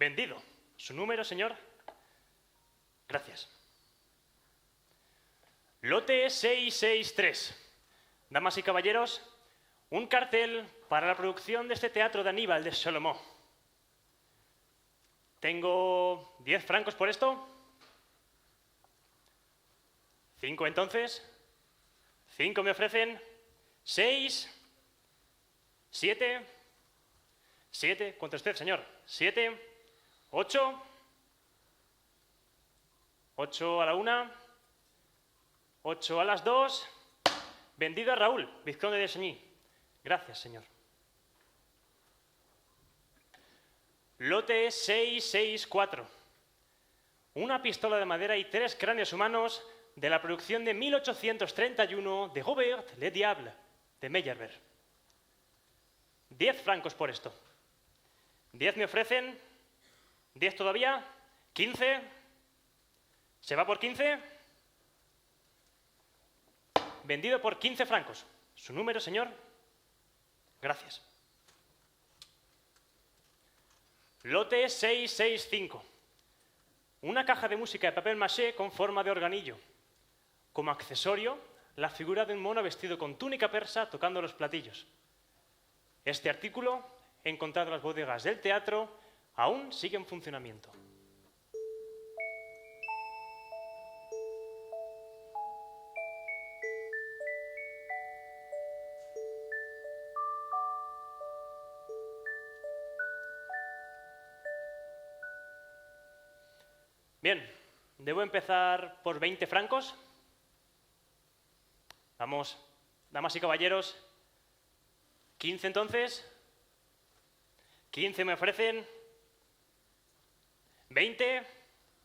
Vendido. ¿Su número, señor? Gracias. Lote 663. Damas y caballeros, un cartel para la producción de este teatro de Aníbal de Salomón. Tengo 10 francos por esto. 5 entonces. 5 me ofrecen. 6. 7. 7. ¿Cuánto usted, señor? 7. 8. 8 a la 1. 8 a las 2. Vendido a Raúl, vizconde de Chagny. Gracias, señor. Lote 664. Una pistola de madera y 3 cráneos humanos de la producción de 1831 de Robert Le Diable, de Meyerbeer. 10 francos por esto. 10 me ofrecen. 10 todavía. 15. ¿Se va por 15? Vendido por 15 francos. ¿Su número, señor? Gracias. Lote 665. Una caja de música de papel maché con forma de organillo. Como accesorio, la figura de un mono vestido con túnica persa tocando los platillos. Este artículo, encontrado en las bodegas del teatro, aún sigue en funcionamiento. Bien, debo empezar por 20 francos. Vamos, damas y caballeros. 15 entonces. 15 me ofrecen. 20.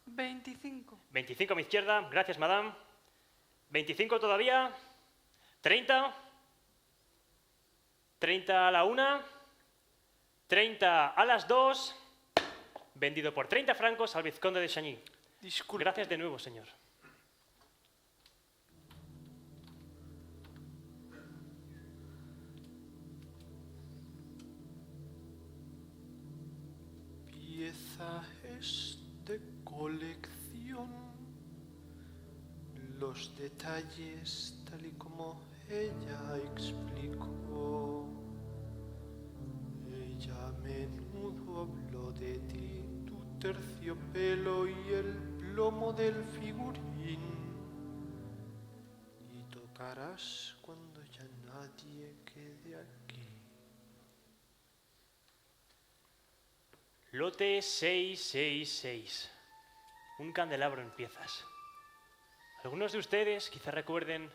25. 25 a mi izquierda. Gracias, madame. 25 todavía. 30. 30 a la 1. 30 a las 2. Vendido por 30 francos al vizconde de Chagny. Disculpe. Gracias de nuevo, señor. Pieza es de colección. Los detalles tal y como ella explicó. Ella a menudo habló de ti, tu terciopelo y el plomo del figurín. Y tocarás cuando ya nadie quede aquí. Lote 666. Un candelabro en piezas. Algunos de ustedes quizá recuerden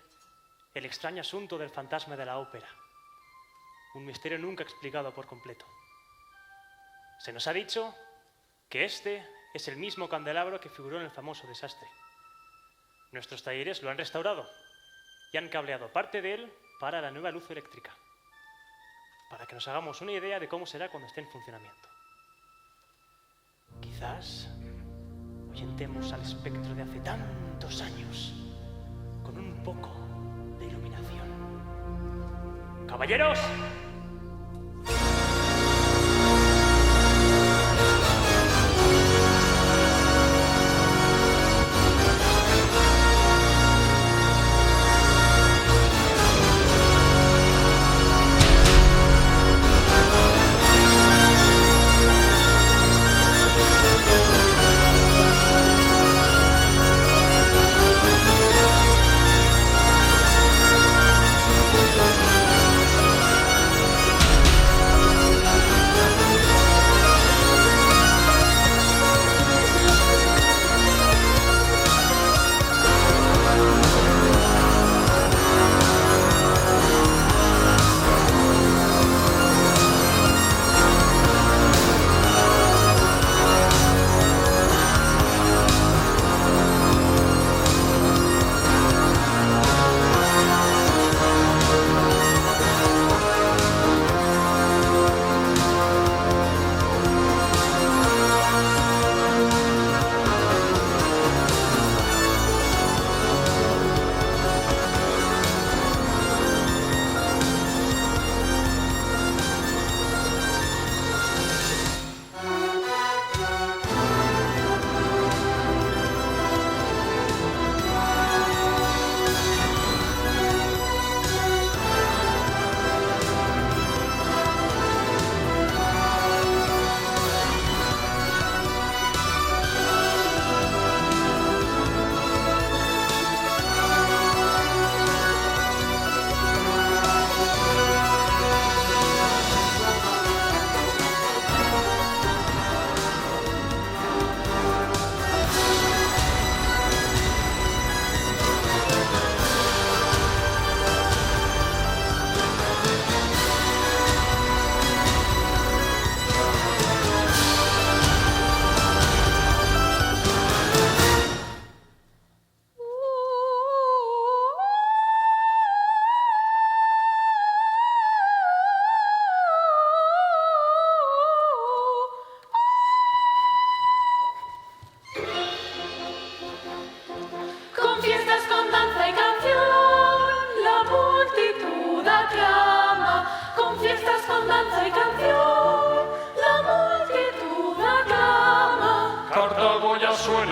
el extraño asunto del fantasma de la ópera. Un misterio nunca explicado por completo. Se nos ha dicho que este es el mismo candelabro que figuró en el famoso desastre. Nuestros talleres lo han restaurado y han cableado parte de él para la nueva luz eléctrica, para que nos hagamos una idea de cómo será cuando esté en funcionamiento. Quizás ahuyentemos al espectro de hace tantos años con un poco de iluminación. ¡Caballeros!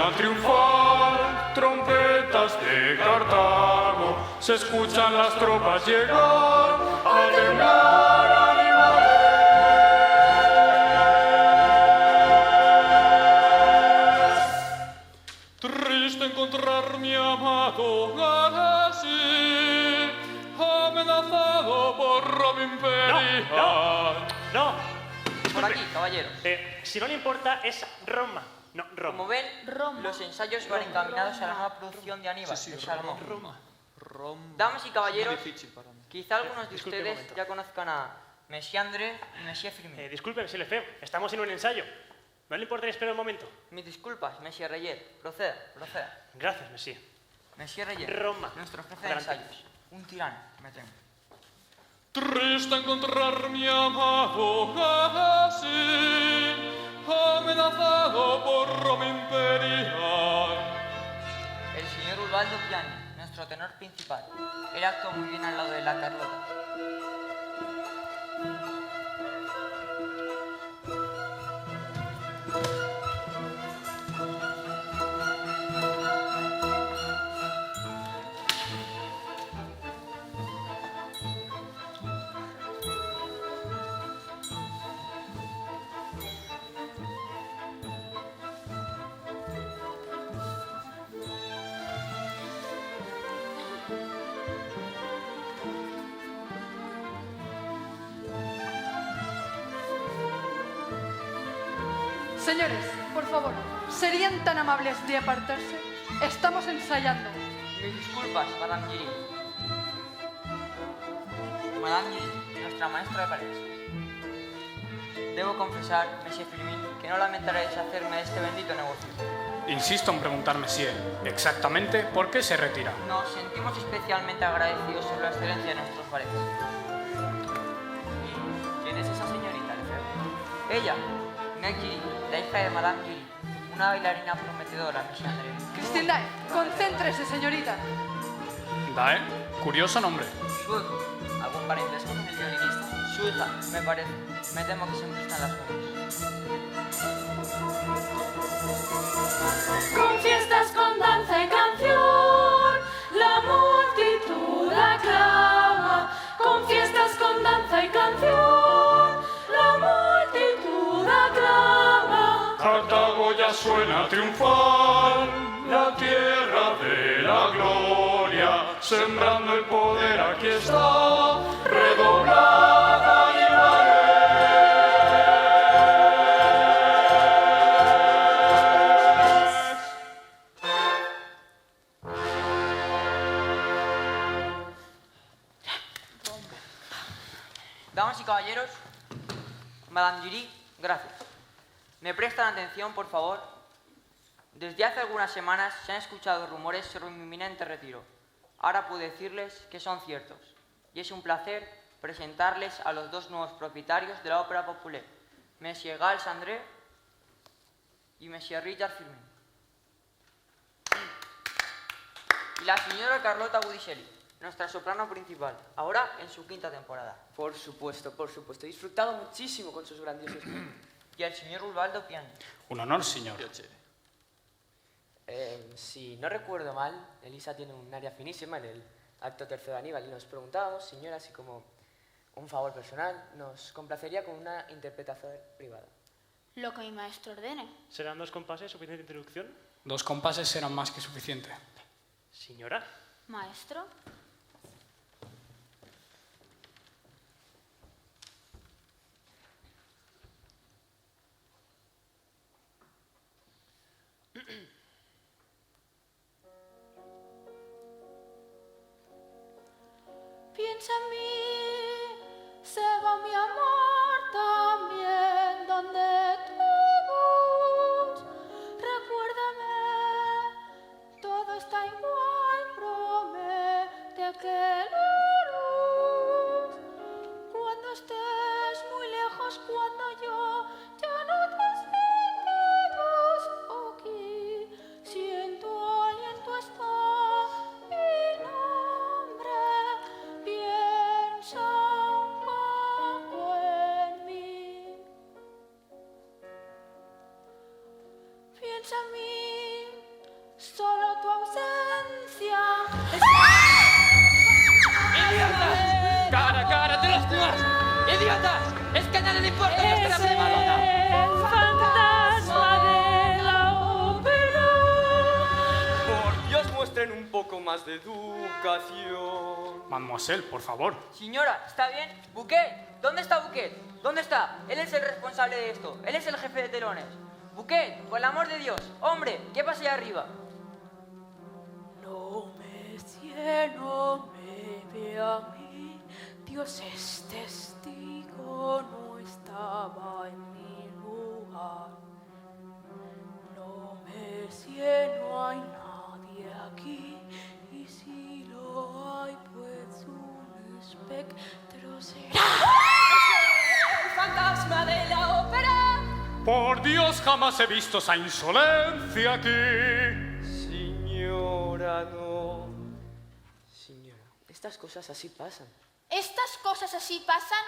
suena triunfal, trompetas de Cartago, se escuchan las tropas llegar a temblar animales. Triste encontrar mi amado así, amenazado por Roma imperial. No. Por aquí, caballero. Si no le importa, es Roma. No, Roma. Como ven, los ensayos van encaminados a la nueva producción de Aníbal, de Salomón. Damas y caballeros, quizá algunos de Disculpe un ustedes momento. ya conozcan a Monsieur André y Monsieur Firmin. Disculpe, Monsieur Lefebvre, estamos en un ensayo. ¿No le importa esperar un momento? Mis disculpas, Monsieur Reyer. Proceda, proceda. Gracias, Monsieur. Monsieur Reyer, Roma. nuestro jefe de Adelante. ensayos. Un tirano, me temo. Triste encontrar mi amado así, amenazado por Roma imperial. El señor Ubaldo Piani, nuestro tenor principal. Él actuó muy bien al lado de la Carlota. Señores, por favor, ¿serían tan amables de apartarse? Estamos ensayando. Mis disculpas, Madame Giry. Madame Giry, nuestra maestra de paredes. Debo confesar, Monsieur Firmin, que no lamentaré deshacerme de este bendito negocio. Insisto en preguntar, Monsieur, exactamente por qué se retira. Nos sentimos especialmente agradecidos por la excelencia de nuestros paredes. ¿Y quién es esa señorita, Lefebvre? Ella, Meg Giry, la hija de Madame Giry, una bailarina prometedora, Monsieur André. Christine Dae, concéntrese, señorita. Dae, curioso nombre. Su hijo, algún parentesco con el violinista. Su hija, me parece. Me temo que siempre están las nubes. Con fiestas, con danza y canción, la multitud aclama. Con fiestas, con danza y canción, la multitud aclama. Cartago ya suena triunfal, la tierra de la gloria, sembrando el poder aquí está, redoblada y vale. Damas y caballeros, Madame Giry, gracias. ¿Me prestan atención, por favor? Desde hace algunas semanas se han escuchado rumores sobre mi inminente retiro. Ahora puedo decirles que son ciertos. Y es un placer presentarles a los dos nuevos propietarios de la Ópera Populaire, Monsieur Gals André y Monsieur Richard Firmin. Y la señora Carlota Budicelli, nuestra soprano principal, ahora en su quinta temporada. Por supuesto, por supuesto. He disfrutado muchísimo con sus grandiosos... Y el señor Ubaldo Piani. Un honor, señor. Si no recuerdo mal, Elisa tiene un área finísima en el acto tercero de Aníbal y nos preguntábamos, señora, así como un favor personal, nos complacería con una interpretación privada. Lo que mi maestro ordene. ¿Serán 2 compases suficiente introducción? 2 compases serán más que suficiente. Señora. Maestro. Piensa en mí, se va mi amor también donde todos. Recuérdame, todo está igual, promete que lo harás. Cuando estés muy lejos, cuando yo ya no te sienta más aquí, si en tu aliento está mi nombre, piensa nadie le importa nuestra prima donna. El fantasma de la ópera. Por Dios, muestren un poco más de educación. Mademoiselle, por favor. Señora, ¿está bien? Bouquet, ¿dónde está Bouquet? ¿Dónde está? Él es el responsable de esto. Él es el jefe de telones. Bouquet, por el amor de Dios. Hombre, ¿qué pasa allá arriba? No, Monsieur, no me ve a mí. Dios es testigo, no estaba en mi lugar. No, Monsieur, no hay nadie aquí. Y si lo hay, pues un espectro será. ¡El fantasma de la ópera! Por Dios, jamás he visto esa insolencia aquí. Señora, no. Señora, estas cosas así pasan. ¿Estas cosas así pasan?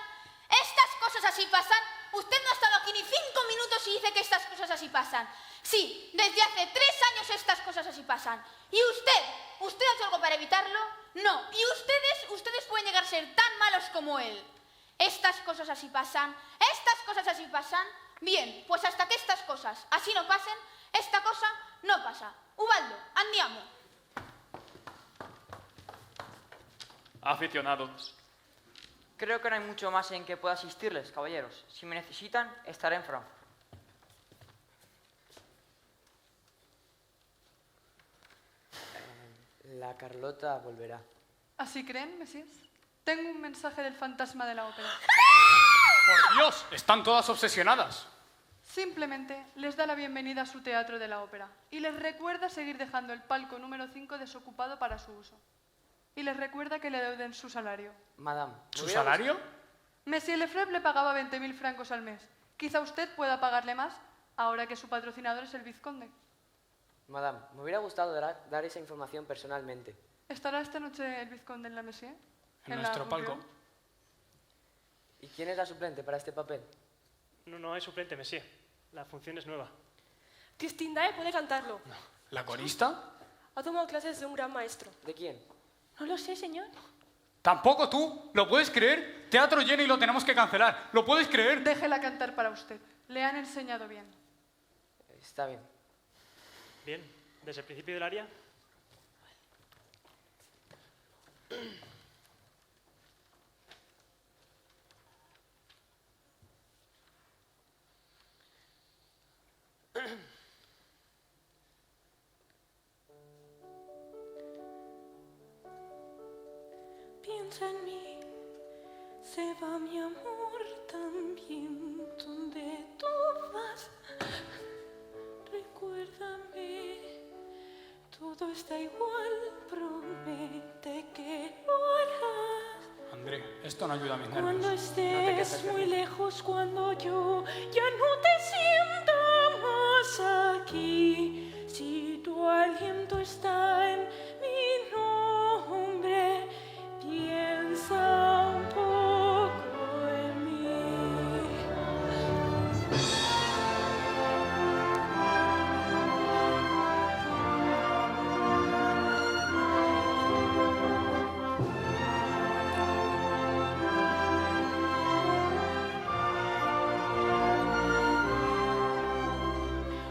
¿Estas cosas así pasan? Usted no ha estado aquí ni 5 minutos y dice que estas cosas así pasan. Sí, desde hace 3 años estas cosas así pasan. ¿Y usted ha hecho algo para evitarlo? No. ¿Y ustedes pueden llegar a ser tan malos como él? ¿Estas cosas así pasan? ¿Estas cosas así pasan? Bien, pues hasta que estas cosas así no pasen, esta cosa no pasa. Ubaldo, andiamo. Aficionados. Creo que no hay mucho más en que pueda asistirles, caballeros. Si me necesitan, estaré en Frankfurt. La Carlota volverá. ¿Así creen, Messias? Tengo un mensaje del fantasma de la ópera. Por Dios, están todas obsesionadas. Simplemente les da la bienvenida a su teatro de la ópera y les recuerda seguir dejando el palco número 5 desocupado para su uso. Y les recuerda que le deuden su salario. Madame. ¿Su salario? Monsieur Lefebvre le pagaba 20.000 francos al mes. Quizá usted pueda pagarle más ahora que su patrocinador es el vizconde. Madame, me hubiera gustado dar esa información personalmente. ¿Estará esta noche el vizconde en la Messier? En nuestro la palco. función? ¿Y quién es la suplente para este papel? No hay suplente, Monsieur. La función es nueva. Cristindae puede cantarlo. ¿La corista? Ha tomado clases de un gran maestro. ¿De quién? No lo sé, señor. ¿Tampoco tú? ¿Lo puedes creer? Teatro lleno y lo tenemos que cancelar. ¿Lo puedes creer? Déjela cantar para usted. Le han enseñado bien. Está bien. Bien, desde el principio del aria. Piensa en mí, se va mi amor también donde tú vas. Recuérdame, todo está igual, promete que lo harás. André, esto no ayuda a mis Cuando nervios. estés muy lejos, cuando yo ya no te sienta más aquí, si tu aliento está en mi nombre, piensa un poco en mí.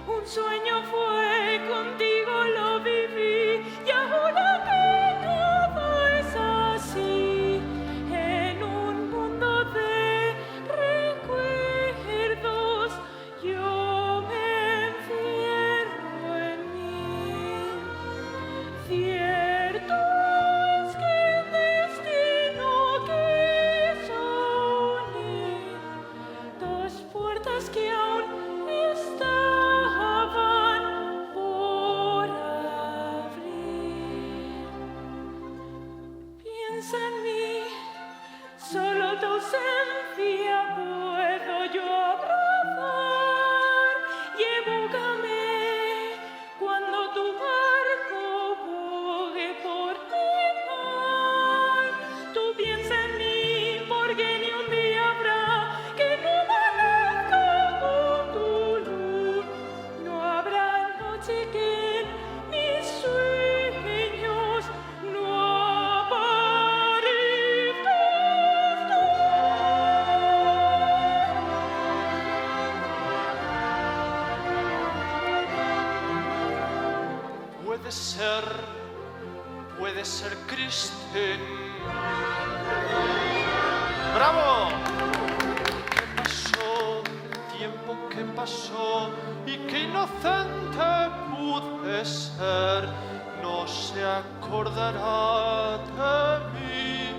Un sueño fue, contigo lo viví, y ahora que nada es así, en un mundo de recuerdos, yo me encierro en mí. Cierto es que el destino quiso unir dos puertas que aún estaban Puede ser Kristen. ¡Bravo! ¿Qué pasó? El tiempo que pasó y qué inocente pude ser. No se acordará de mí.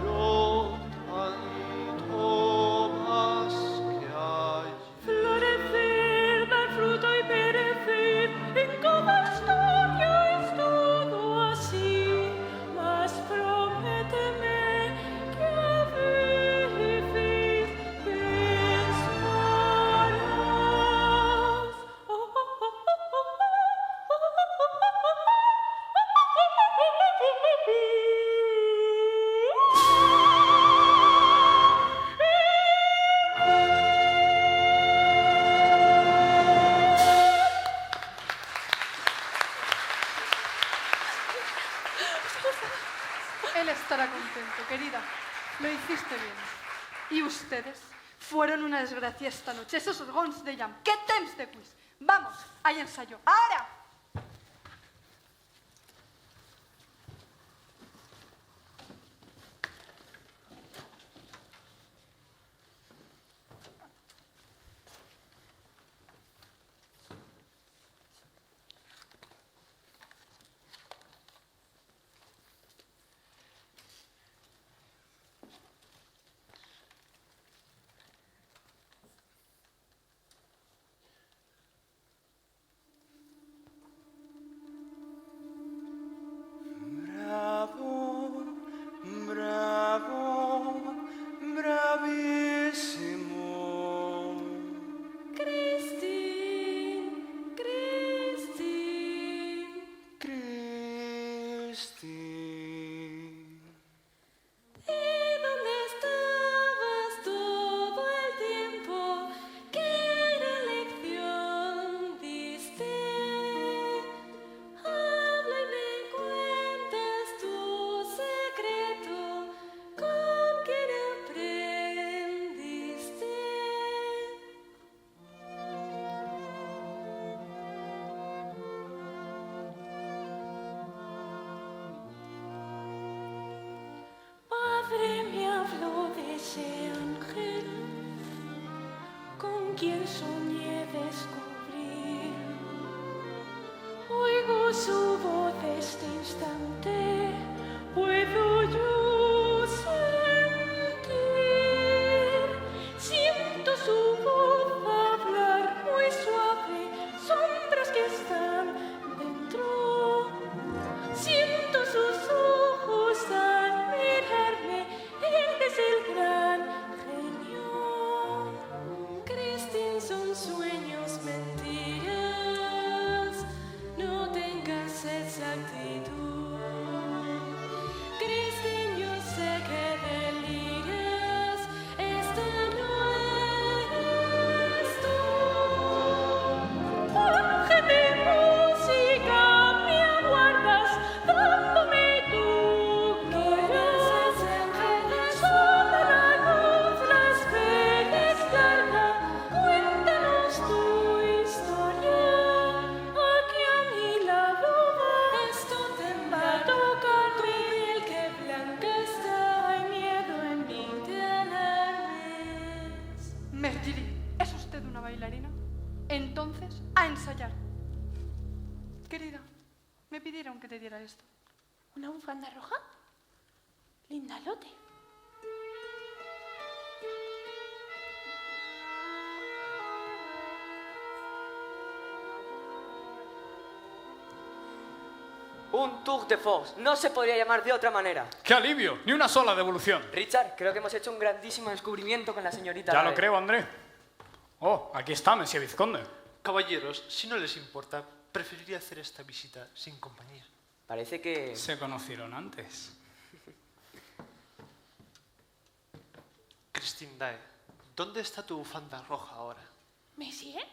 Yo tanto más que hay. Florecer, dar fruto y perecer, en cada historia es todo así. Mas prométeme que a veces pensarás. Él estará contento, querida. Lo hiciste bien. Y ustedes fueron una desgracia esta noche. Esos orgons de llam. ¿Qué temps de quiz? Vamos, hay ensayo. ¡Ahora! Bravo, bravo, bravísimo. Christine, Christine. Christine. ¿Y dónde estabas todo el tiempo? ¿Qué lección diste? Habla y me cuentas tu secreto. ¿Con quién aprendiste? Padre me habló de ese ángel con quien soñé descubrir. Oigo su voz este instante, puedo yo sentir. Siento su voz hablar muy suave, sombras que están dentro. Siento sus ojos al mirarme, él es el gran genio. Christine, son sueños, mentiras, no tengas esa actitud. Christine, yo sé que deliras, esta no eres tú. Ángel de música, me aguardas, dándome tu querer. Sobre la luz, la espera es larga, cuéntanos tu historia. Aquí a mi lado vas, esto te va a tocar tu piel, que blanca está, hay miedo en mí, te alarmes. Mergiri, ¿es usted una bailarina? Entonces, a ensayar. Querida, me pidieron que te diera esto. ¿Una bufanda roja? Linda lote. Un tour de force. No se podría llamar de otra manera. ¡Qué alivio! Ni una sola devolución. Richard, creo que hemos hecho un grandísimo descubrimiento con la señorita. Ya lo Rae. creo, André. Oh, aquí está, Monsieur Vizconde. Caballeros, si no les importa, preferiría hacer esta visita sin compañía. Parece que... Se conocieron antes. Christine Dae, ¿dónde está tu bufanda roja ahora? ¿Monsieur?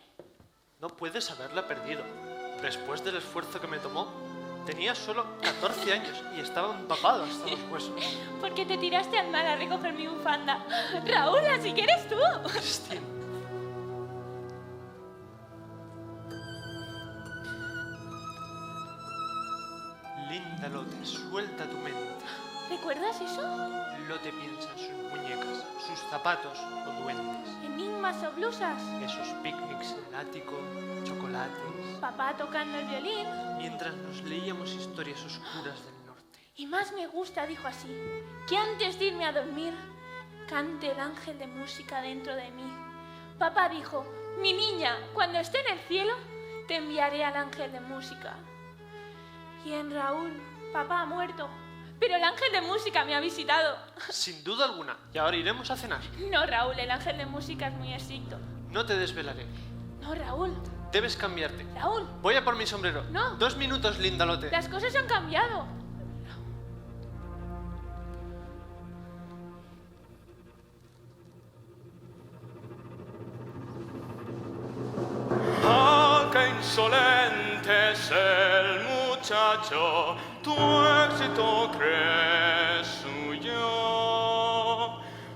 No puedes haberla perdido. Después del esfuerzo que me tomó, tenía solo 14 años y estaba empapado hasta los huesos. ¿Por qué te tiraste al mar a recoger mi bufanda? Raúl, así que eres tú. Christine, Linda Lotte, suelta tu mente. ¿Recuerdas eso? Lotte piensa en sus muñecas, sus zapatos o duendes. ¿Enigmas o blusas? Esos picnics en el ático, chocolates. Papá tocando el violín. Mientras nos leíamos historias oscuras del norte. Y más me gusta, dijo así, que antes de irme a dormir, cante el ángel de música dentro de mí. Papá dijo, mi niña, cuando esté en el cielo, te enviaré al ángel de música. Bien, Raúl, papá ha muerto, pero el ángel de música me ha visitado. Sin duda alguna. Y ahora iremos a cenar. No, Raúl, el ángel de música es muy estricto. No te desvelaré. No, Raúl. Debes cambiarte. Raúl. Voy a por mi sombrero. No. 2 minutos, Linda Lotte. Las cosas han cambiado. Ah, qué insolente es el muchacho, tu éxito crees suyo.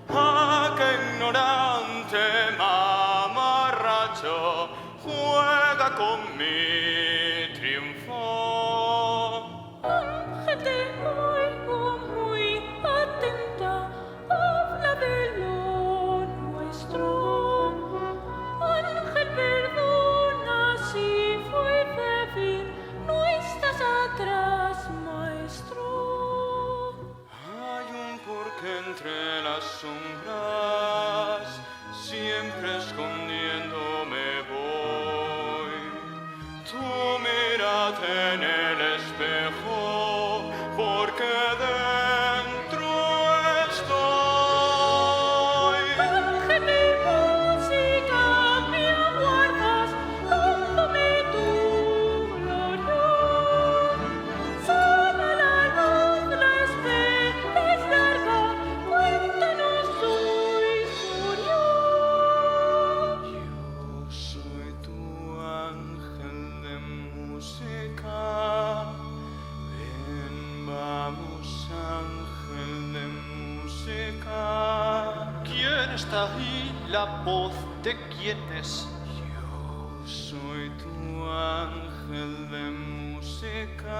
Ah, qué ignorante mamarracho, juega con mi triunfo. Gente muy atenta, habla de lo nuestro. Ángel, perdona si fui débil, no estás atrás, maestro. Hay un porqué entre las sombras, siempre escondiéndome voy. Tú mírate en el espejo, porque dentro estoy. Ángel de música, me aguardas, dándome tu gloria. Sana la luz, la espera es larga, cuéntanos tu historia. Yo soy tu ángel de música. Ven, vamos, ángel de música. ¿Quién está ahí? ¿La voz de quién es? Yo soy tu ángel de música.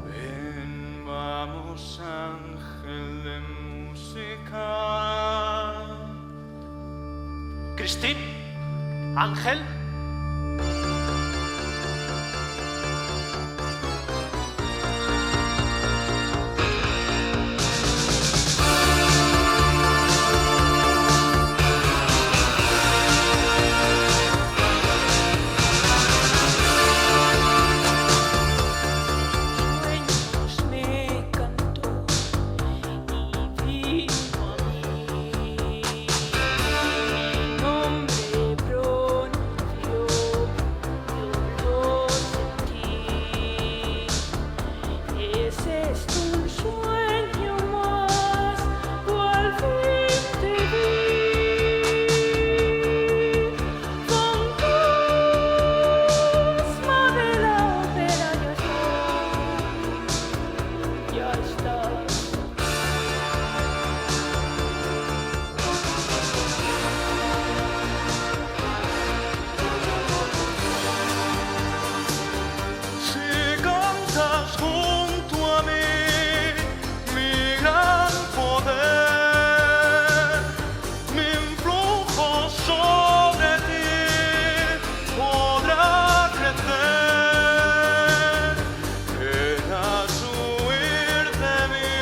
Ven, vamos, ángel de música. ¿Christine? ¿Ángel? Sueños me cantó y vino a mí. Nombre pronunció, yo lo sentí. ¿Es esto un sueño más o al fin te vi? Fantasma de la ópera, ya estás. Si cantas junto a mí, mi gran poder, mi influjo sobre ti podrá crecer. Querrás huir de mí,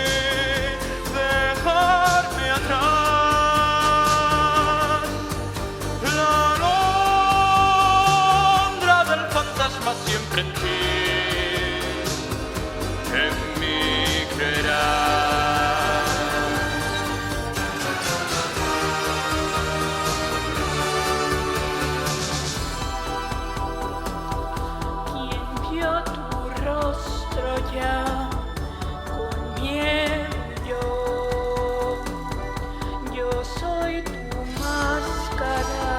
dejarme atrás. La alondra del fantasma siempre en ti, en mí creerás. ¿Quién vio tu rostro ya con miedo? Yo soy tu máscara.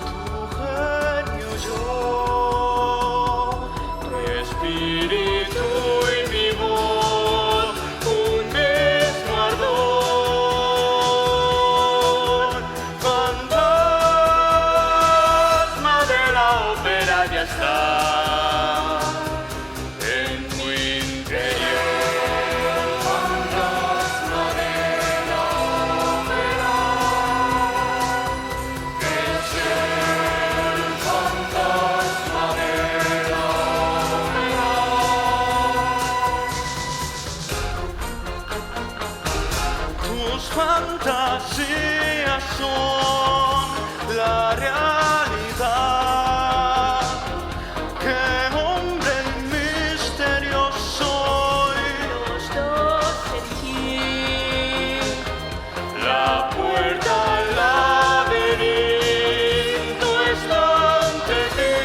Tu genio yo, mi espíritu y mi voz, un mismo ardor. Fantasma de la ópera ya está en fantasías son la realidad. ¡Qué hombre misterioso soy! Los dos en ti. La puerta al laberinto está ante ti.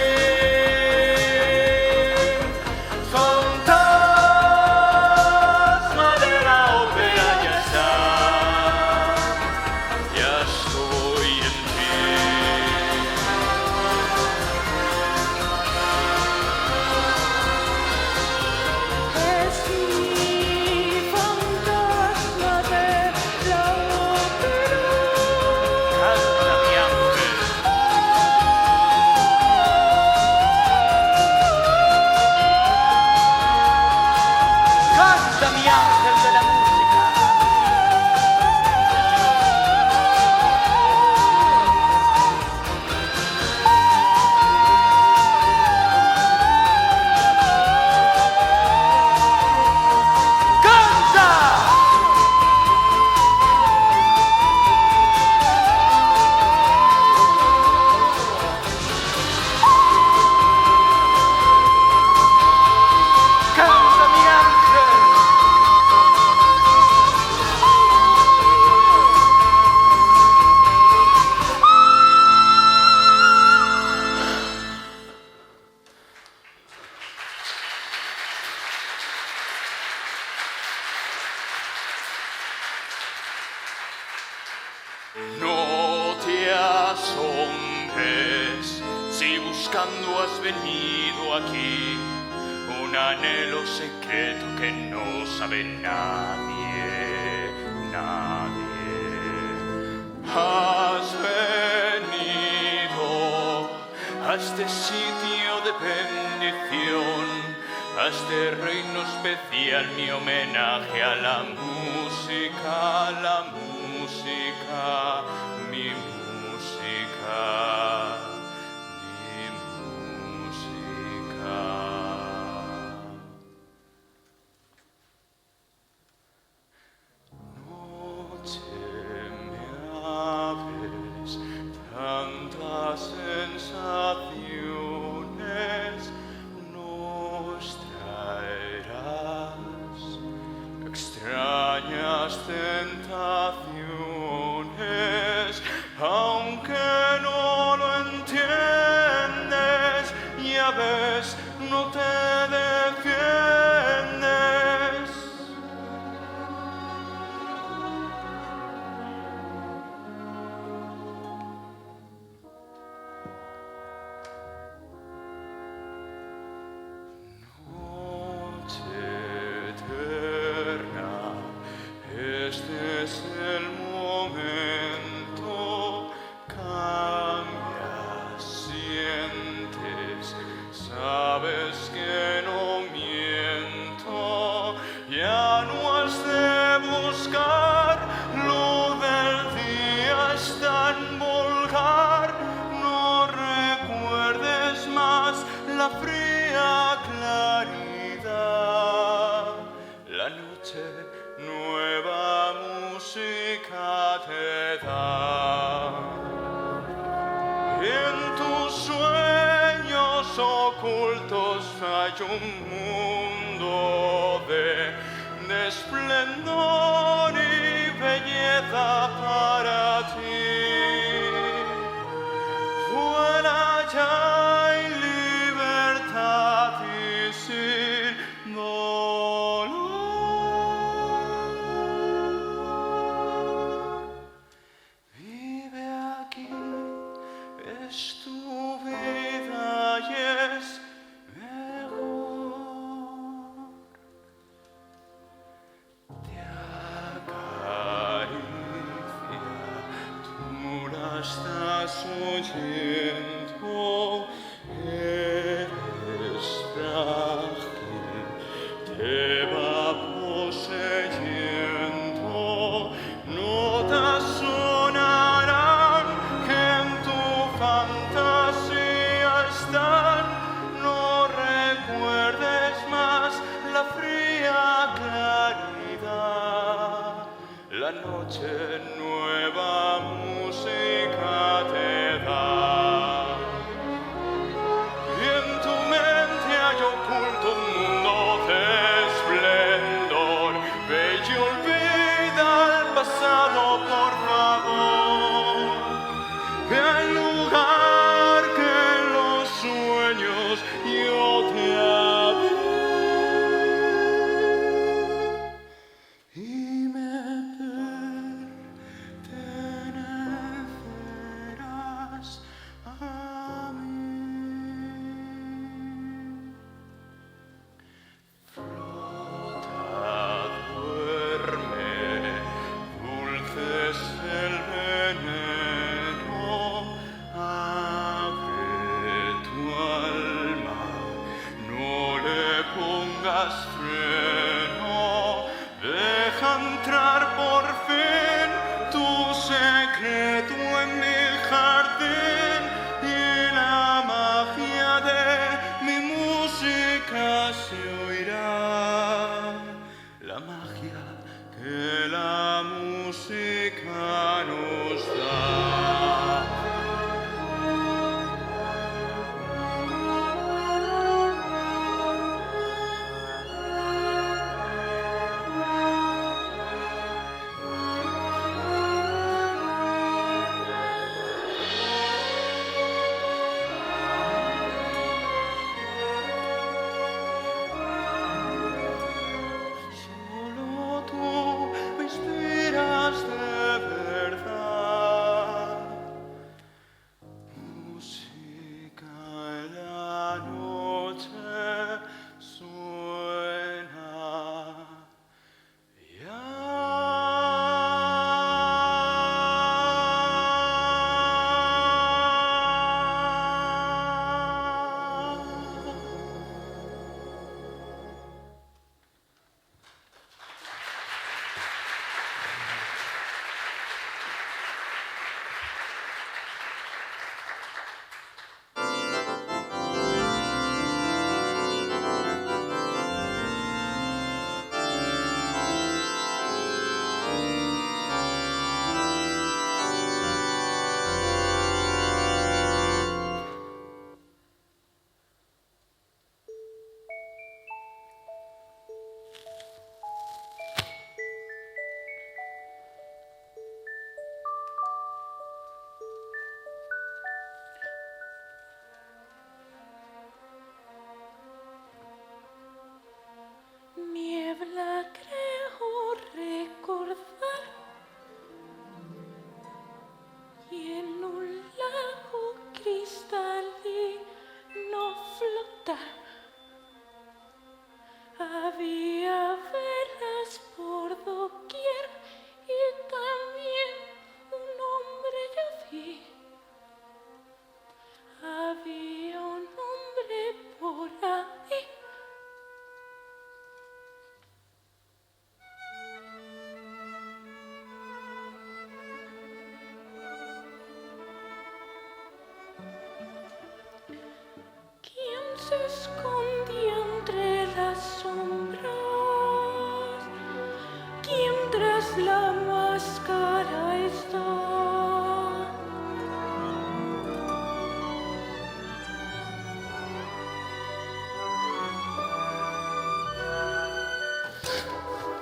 Fantasma de la ópera, ya está. Ya estoy en ti. Es mi fantasma de la ópera. Canta mi ángel. Canta mi ángel de la música. ¡Canta! ¡Canta mi ángel! No te asombres si buscando has venido aquí un anhelo secreto que no sabe nadie, nadie. Has venido a este sitio de bendición, a este reino especial, mi homenaje a la música, mi música, mi música. Noche me abres tantas sensaciones, nos traerás extrañas tentaciones, aunque no lo entiendes, ya ves, no te defiendes. Noche eterna, este es el momento. Cambias, sientes, sabes que no miento. Ya no has de buscar lo del día, es tan vulgar. No recuerdes más la fría claridad. La noche nueva música te da. En tus sueños ocultos hay un mundo de esplendor y belleza para ti. Fuera ya hay libertad y sin dolor. Vive aquí, es tu vida y es mejor. Te pongas freno, deja entrar por fin tu secreto en mi jardín y la magia de mi música se oirá. La magia que la música nos da. Solo tú me inspiras de verdad. Música en la noche suena. Niebla creo recordar, y en un lago cristalino flotar. Había velas por doquier y también un hombre yo vi. Había un hombre por ahí. ¿Quién se escondía entre las sombras? ¿Quién tras la máscara está?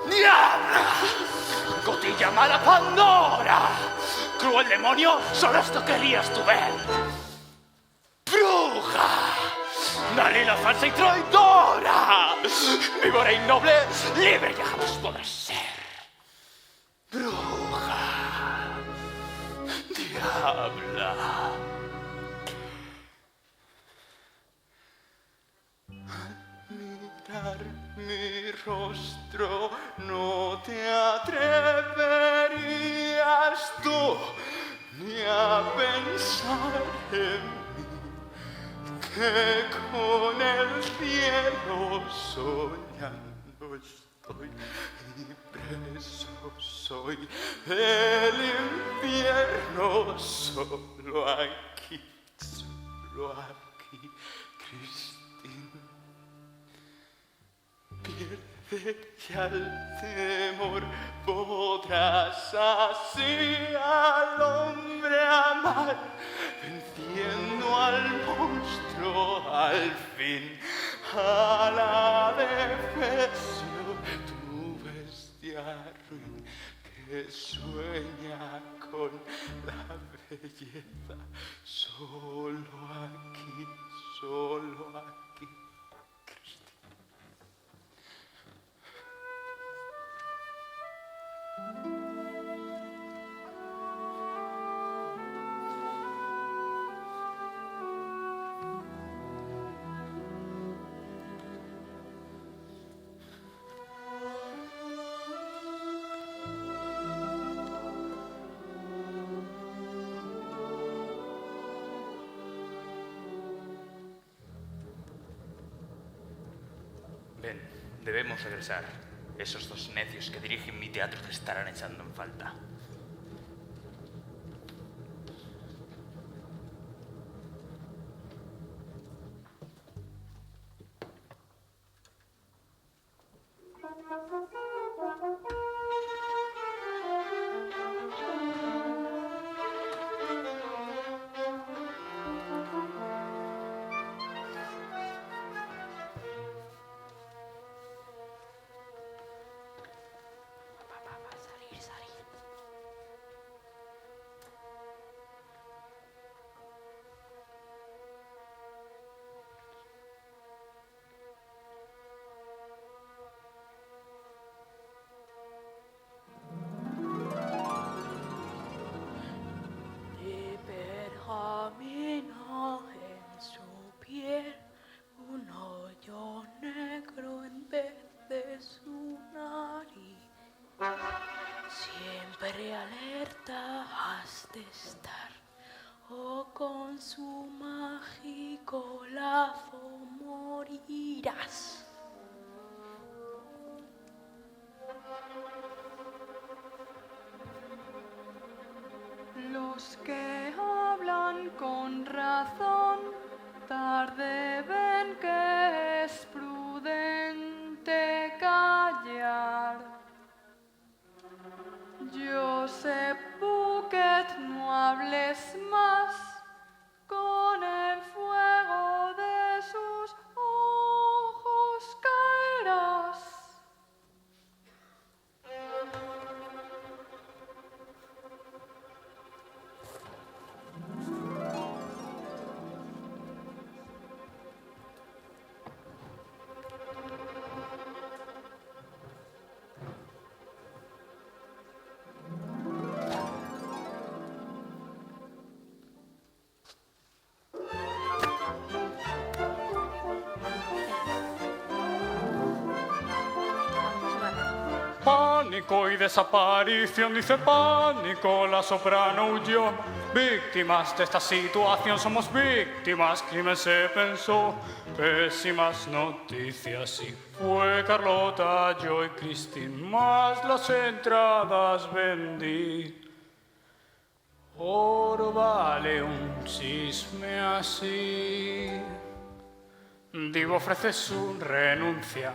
¡Diabla! ¡Cotilla mala Pandora! ¡Cruel demonio! ¡Solo esto querías tú ver! ¡Bruja! ¡Dalila falsa y traidora! ¡Víbora innoble! ¡Libre ya jamás podrás ser! ¡Bruja! ¡Diabla! Mirar mi rostro, no te atreverías tú ni a pensar en mí, que con el cielo soñando estoy y preso soy del infierno, solo aquí, Cristina. Pierde ya el temor, podrás así al hombre amar, venciendo al monstruo al fin, a la defesión, tu bestia ruin que sueña con la belleza, solo aquí, solo aquí. Ven. Debemos regresar. Esos dos necios que dirigen mi teatro te estarán echando en falta. De pergamino en su piel, un hoyo negro en vez de su nariz. Siempre alerta has de estar, o con su mágico lazo morirás. Los que hablan con razón, tarde ven que es prudente callar. Joseph Bucket, no hables más, con el fuego de sus ojos caerás. Pánico y desaparición, dice pánico, la soprano huyó. Víctimas de esta situación, somos víctimas, crimen se pensó. Pésimas noticias, y fue Carlota, yo y Christine, más las entradas vendí. Oro vale un chisme así. Divo ofrece su renuncia,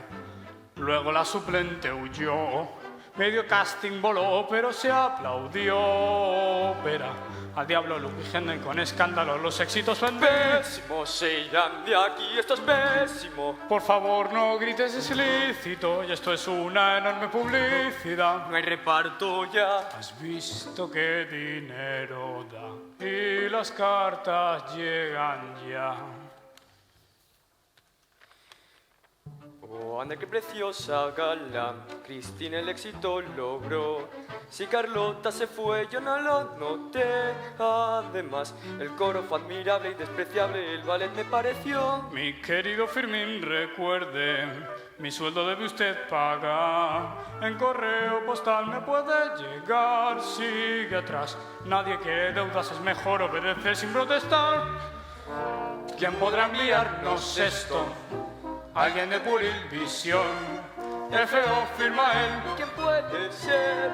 luego la suplente huyó. Medio casting voló, pero se aplaudió. Ópera, al diablo Lupigenden con escándalo, los éxitos vendí. Pésimo, se irán de aquí, esto es pésimo. Por favor, no grites, es ilícito, y esto es una enorme publicidad. No hay reparto ya. Has visto qué dinero da, y las cartas llegan ya. Oh, anda qué preciosa gala, Christine el éxito logró. Si Carlota se fue, yo no lo noté. Además, el coro fue admirable y despreciable, el ballet me pareció. Mi querido Firmin, recuerde, mi sueldo debe usted pagar. En correo postal me puede llegar, sigue atrás. Nadie quiere deudas, es mejor obedecer sin protestar. ¿Quién podrá enviarnos esto? Alguien de Purilvisión. FO firma él. ¿Quién puede ser?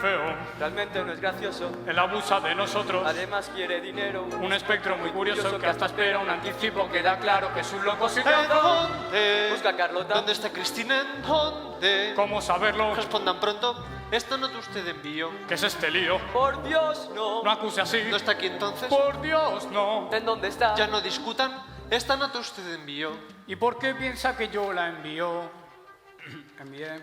FO. Realmente no es gracioso. Él abusa de nosotros. Además quiere dinero. Un espectro muy curioso que hasta espera un anticipo. Queda claro que es un loco sin ¿En dónde? Busca a Carlota. ¿Dónde está Cristina? ¿En dónde? ¿Cómo saberlo? Respondan pronto. Esta nota usted envió. ¿Qué es este lío? Por Dios, no. No acuse así. ¿No está aquí entonces? Por Dios, no. ¿En dónde está? Ya no discutan. Esta nota usted envió. ¿Y por qué piensa que yo la envió? Envié.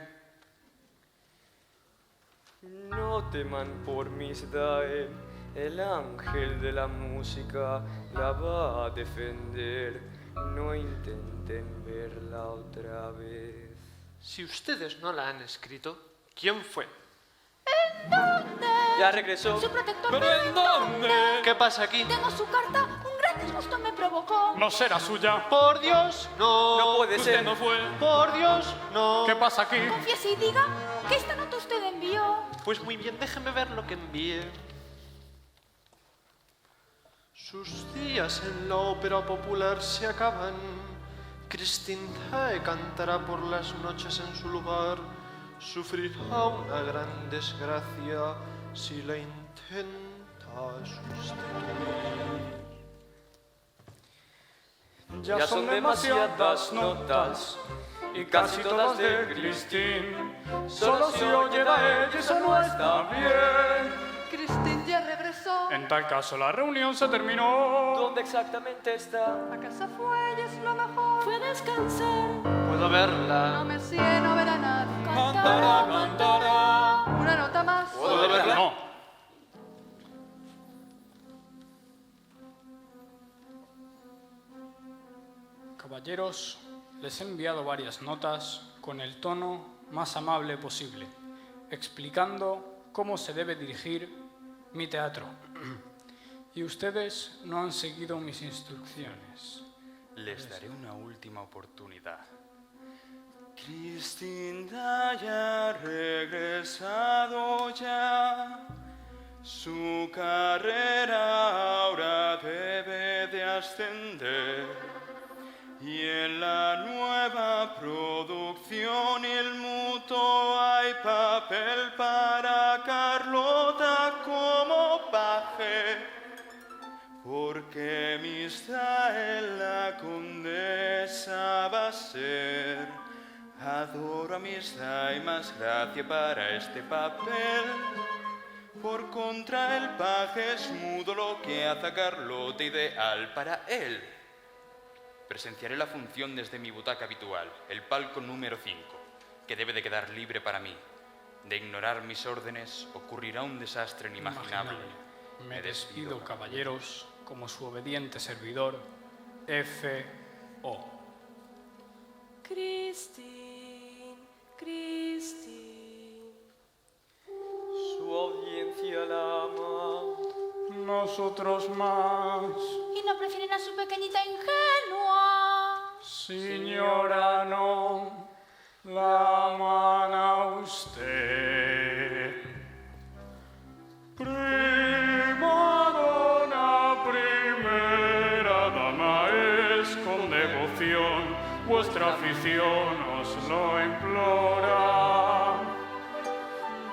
No teman por Miss Dae, el ángel de la música la va a defender. No intenten verla otra vez. Si ustedes no la han escrito, ¿quién fue? ¿En dónde? Ya regresó. Su protector. ¿Pero en dónde? ¿Qué pasa aquí? Tengo su carta. Un gran disgusto me provocó. No será suya. Por Dios, no. No puede Usted ser. no fue. Por Dios, no. ¿Qué pasa aquí? Confiese y diga que esta nota usted envió. Pues muy bien, déjeme ver lo que envié. Sus días en la ópera popular se acaban. Cristindae cantará por las noches en su lugar, sufrirá una gran desgracia si la intenta sustituir. Ya son demasiadas notas y casi todas de Cristín. Solo se oye de ella, eso no está bien. Cristín ya regresó. En tal caso la reunión se terminó. ¿Dónde exactamente está? A casa fue y es lo mejor. Fue a descansar. Puedo verla. No me sigue, no verá a nadie. Cantará, cantará. Una nota más. ¿Puedo verla? No. Caballeros, les he enviado varias notas con el tono más amable posible, explicando cómo se debe dirigir mi teatro. Y ustedes no han seguido mis instrucciones. Les daré una última oportunidad. Cristinda ya ha regresado ya. Su carrera ahora debe de ascender. Y en la nueva producción el muto hay papel para Carlota como paje, porque Misael la condesa va a ser. Adoro a Misa y más gracia para este papel. Por contra el paje es mudo, lo que hace a Carlota ideal para él. Presenciaré la función desde mi butaca habitual, el palco número 5, que debe de quedar libre para mí. De ignorar mis órdenes ocurrirá un desastre inimaginable. Me despido, caballeros, como su obediente servidor, F.O. Cristín, Cristín. Su audiencia la ama. Nosotros más. ¿Y no prefieren a su pequeñita ingenua? Señora, no la aman a usted. Prima donna, primera dama, es con devoción, vuestra afición os lo implora.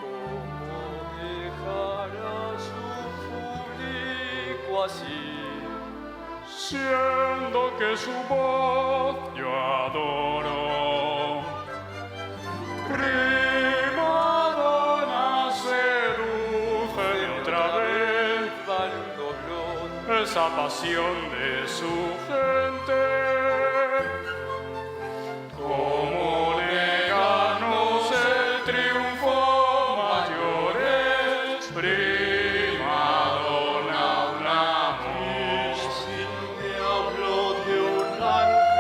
¿Cómo dejará su público así? Siendo que su voz yo adoro. Prima donna seduce de otra vez esa pasión de su gente. Como leganos el triunfo mayor es, prima donna, un amor. Me habló de un ángel.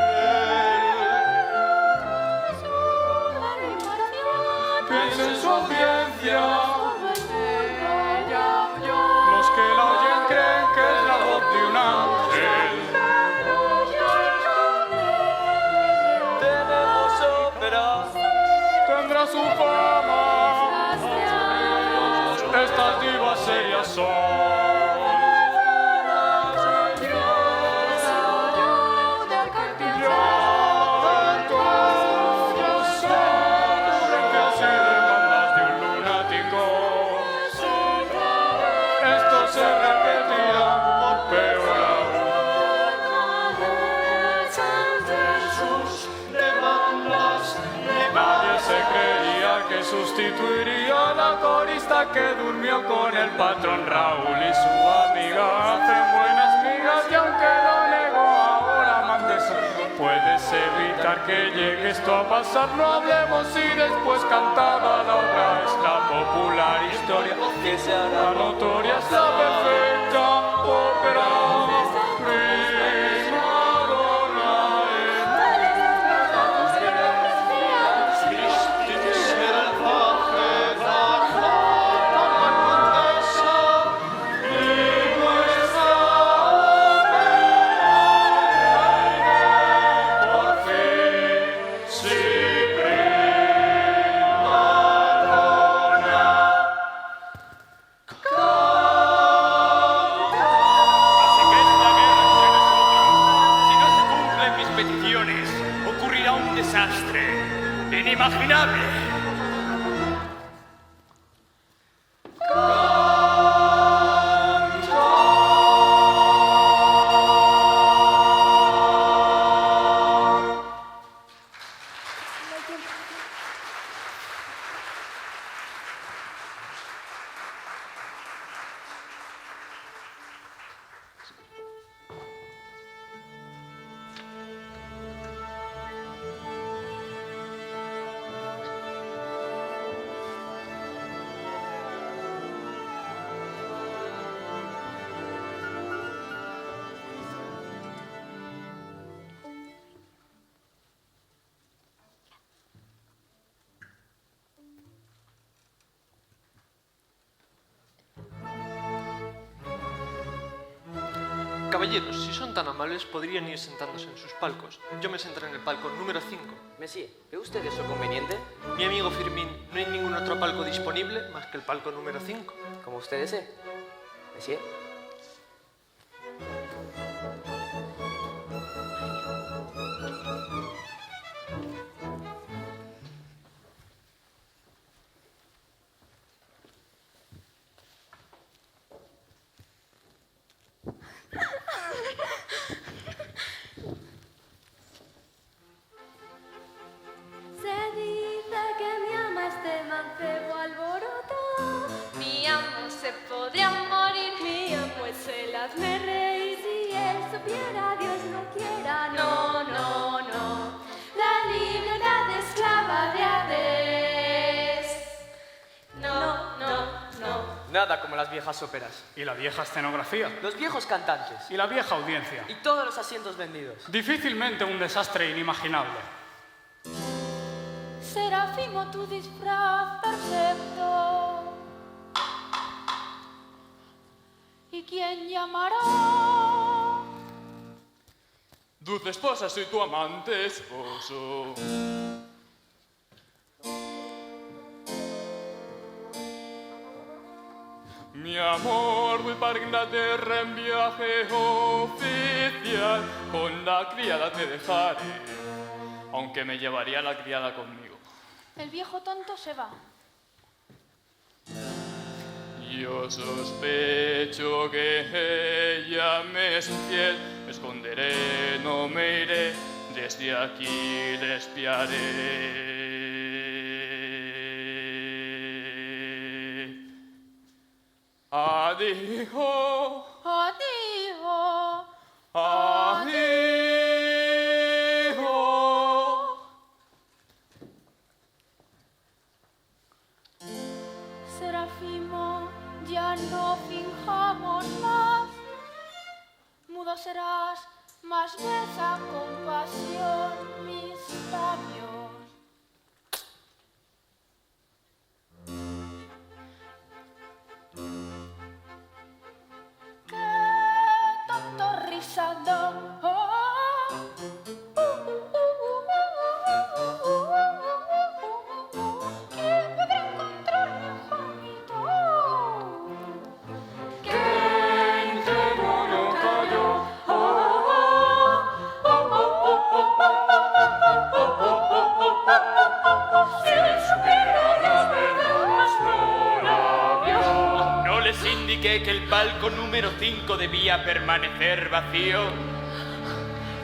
Piensa en su audiencia. Los que la oyen creen que es la voz de un ángel. Tenemos ópera. Tendrá su fama. Estas divas serias son. Sustituiría a la corista que durmió con el patrón Raúl y su amiga. Hacen buenas migas y aunque lo negó ahora mandes. Puedes evitar que llegue esto a pasar, no hablemos y después cantada la obra. Es la popular historia Que se hará la notoria, es la perfecta ópera. Así que desastre inimaginable. Caballeros, si son tan amables, podrían ir sentándose en sus palcos. Yo me sentaré en el palco número 5. Monsieur, ¿ve usted eso conveniente? Mi amigo Firmin, no hay ningún otro palco disponible más que el palco número 5. Como usted desee. Monsieur. Nada como las viejas óperas. Y la vieja escenografía. Los viejos cantantes. Y la vieja audiencia. Y todos los asientos vendidos. Difícilmente un desastre inimaginable. Serafimo, tu disfraz perfecto. ¿Y quién llamará? Dulce esposa, soy tu amante esposo. Mi amor, voy para Inglaterra en viaje oficial. Con la criada te dejaré, aunque me llevaría la criada conmigo. El viejo tonto se va. Yo sospecho que ella me es infiel. Me esconderé, no me iré, desde aquí le espiaré. Adiós. Adiós. Adiós. Serafimo, ya no finjamos más. Mudo serás, más besa con pasión mis labios. ¿Quién podrá encontrarme, Juanito? ¿Quién te cayó? Si él supiera la verdad, no la vio. No les indiqué que el palco número 5 debía permanecer vacío.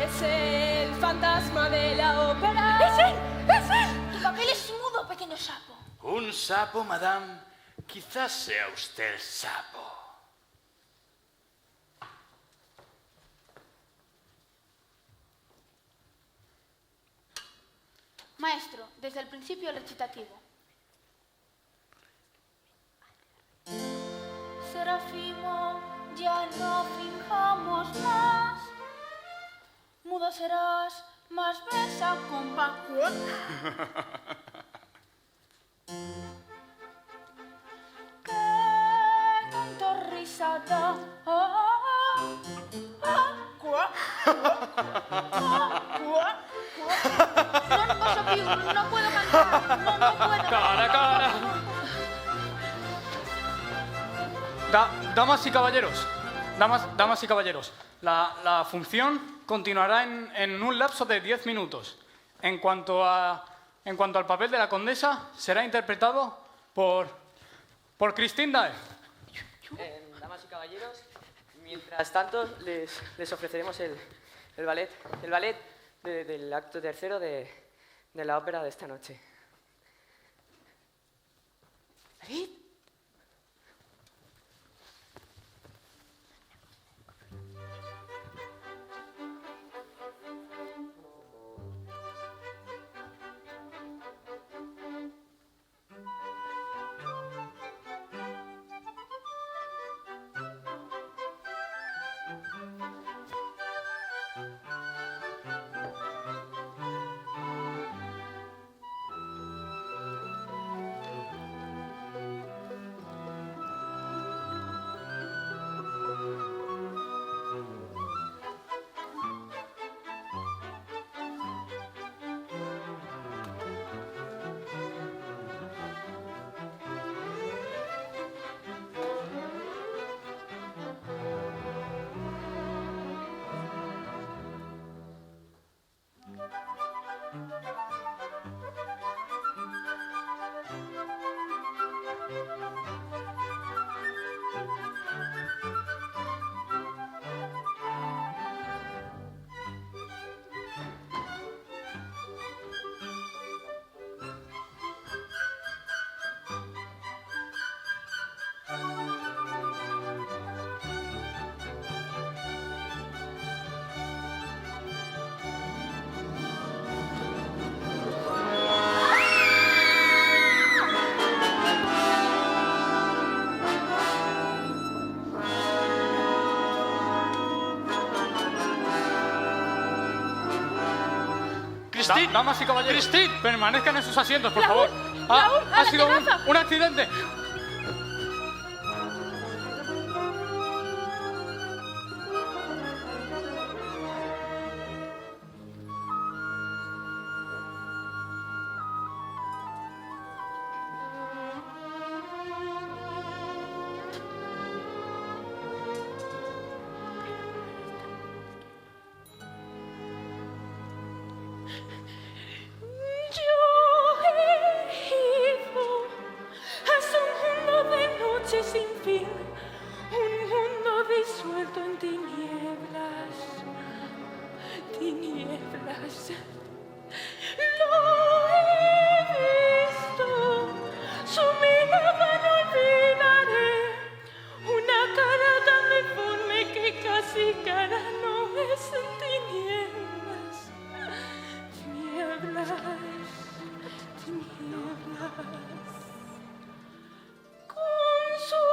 Es el fantasma de la ópera. ¡Es él! ¡Es él! Tu papel es mudo, pequeño sapo. ¿Un sapo, madame? Quizás sea usted el sapo. Maestro, desde el principio el recitativo. Serafimo, ya no finjamos más. Mudo serás, más besa con Paco. Qué tonto risa da. No puedo cantar. No puedo. ¡Cara! Damas y caballeros, la función continuará en un lapso de 10 minutos. En cuanto al papel de la condesa, será interpretado por Christine Dae. Damas y caballeros, mientras tanto les ofreceremos el ballet del acto tercero de la ópera de esta noche. ¿David? Christine, damas y caballeros, Christine, permanezcan en sus asientos, por Raúl, favor. Raúl, Ha sido Alategaza. un accidente. Yo he ido hacia un mundo de noche sin fin, un mundo disuelto en tinieblas, tinieblas. Lo he visto, su mirada no olvidaré, una cara tan deforme que casi cara no es en tinieblas. Tinieblas, tinieblas. Con su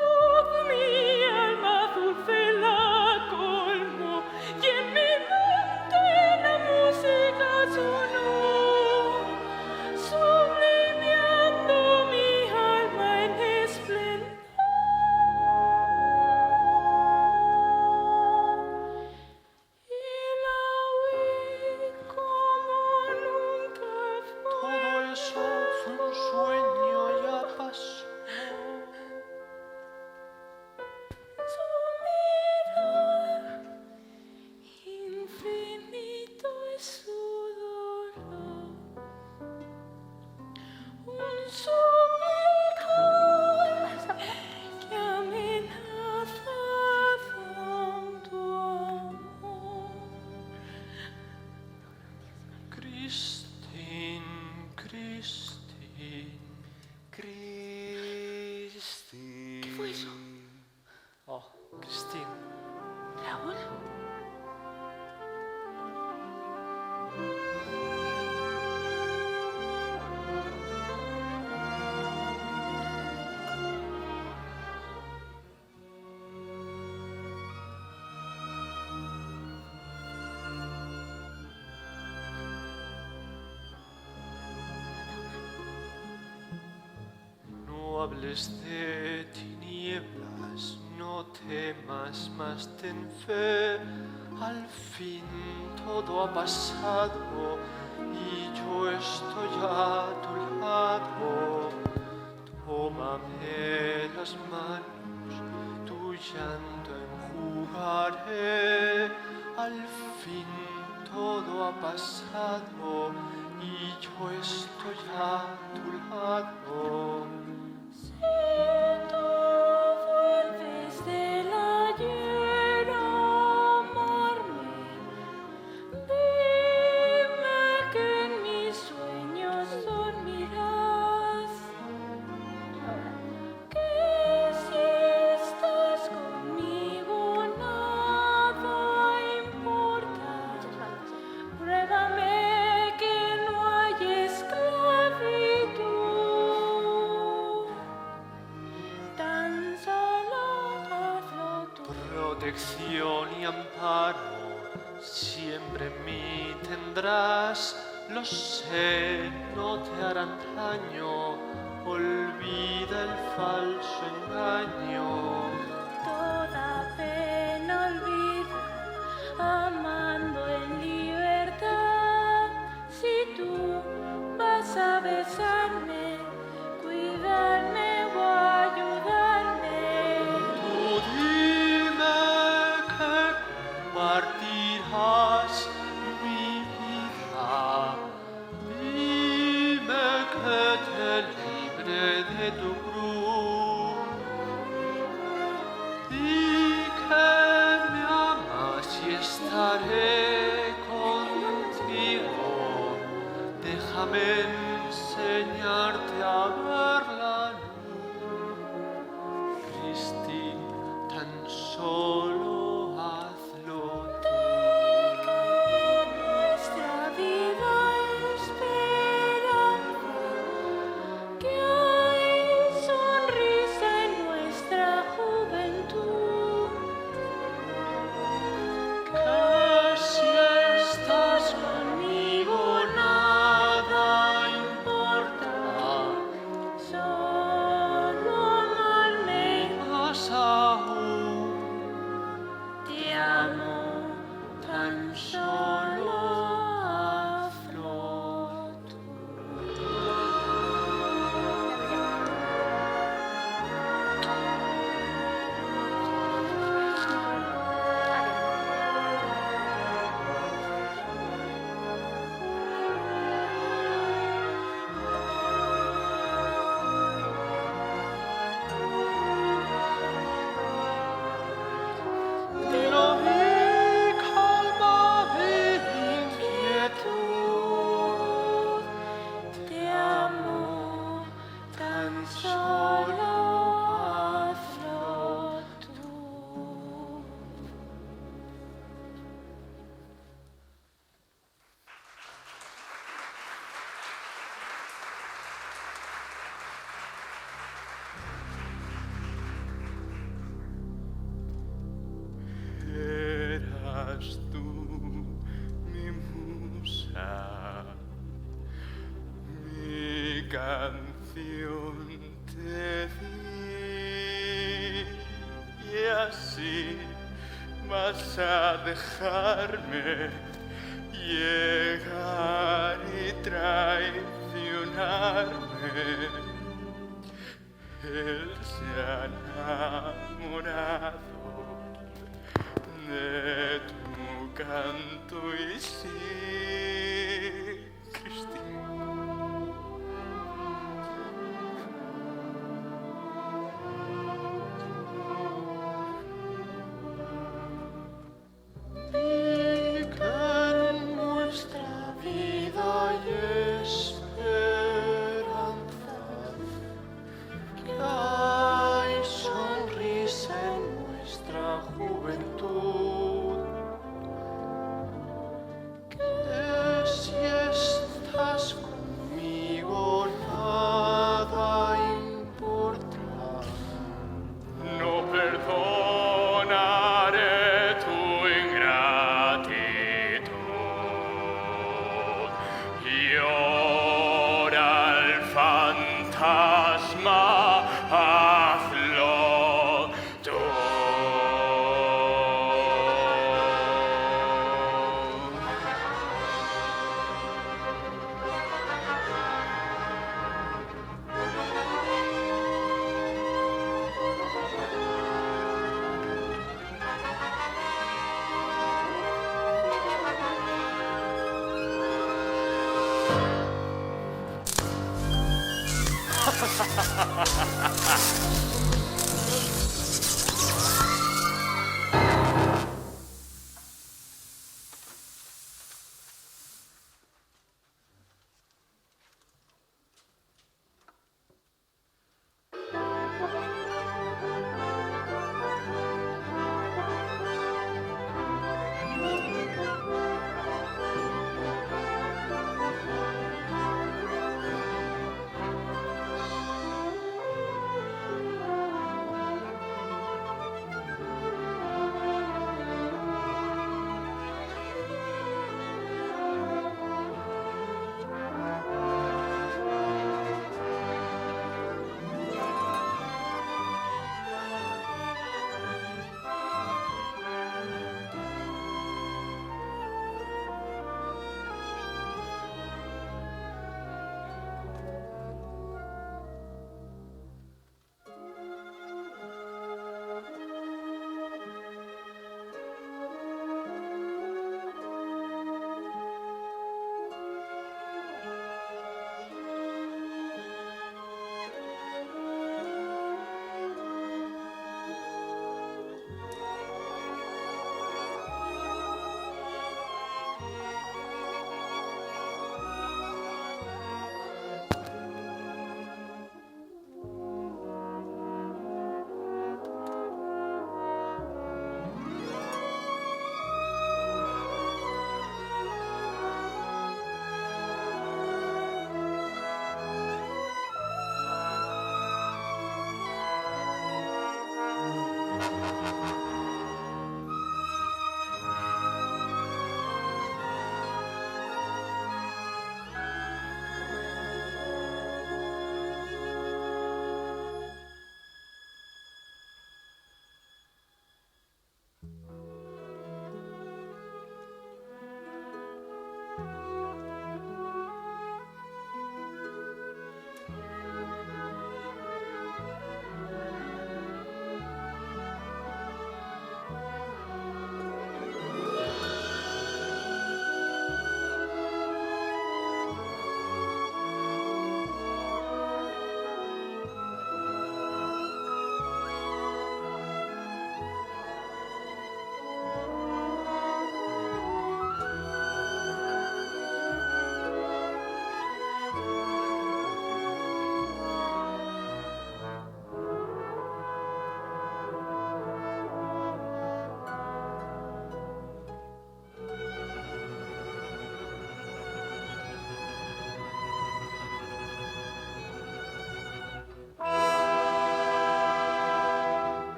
voz mi alma dulce la colmó y en mi mente la música sonó, sublimiando mi alma en esplendor. Y la oí como nunca fue. Todo eso fue un sueño, ya pasó. Su mirar infinito es su dolor, un suplicar que amenaza tanto amor. Christine, Christine. Christine. ¿Qué fue eso? Oh, Christine. Raúl. No hables de tinieblas, no temas, más ten fe. Al fin todo ha pasado y yo estoy a tu lado. Tómame las manos, tu llanto enjugaré. Al fin todo ha pasado y yo estoy a tu lado. Si tú vuelves del ayer a amarme, dime que en mis sueños dormirás. Que si estás conmigo nada importa. Pruébame que no hay esclavitud. Tan solo hazlo tú. Protección y amparo siempre en mí tendrás. Lo sé, no te harán daño. Olvida el falso engaño. Toda pena olvida, amando en libertad. Si tú vas a besarme, cuidarme o ayudarme. Tú dime que compartirás mi vida. Dime que te libre de tu cruz. Di que me amas y estaré contigo. Déjame enseñarte a ver la luz. Cristi, tan solo hazlo tú. Nuestra vida esperanza, que hay sonrisa en nuestra juventud. Que si estás conmigo nada importa. Solo amarme, Más aún, te amo, tan solo hazlo tú. te lo vi, calma mi inquietud. Te amo, tan solo hazlo tú. Eras tú mi musa, mi canción te di, y así vas a dejarme llegar y traicionarme. Él se ha enamorado de tu canto y sí, Cristina. Y que en nuestra vida hay esperanza, que hay sonrisa en nuestra juventud. Que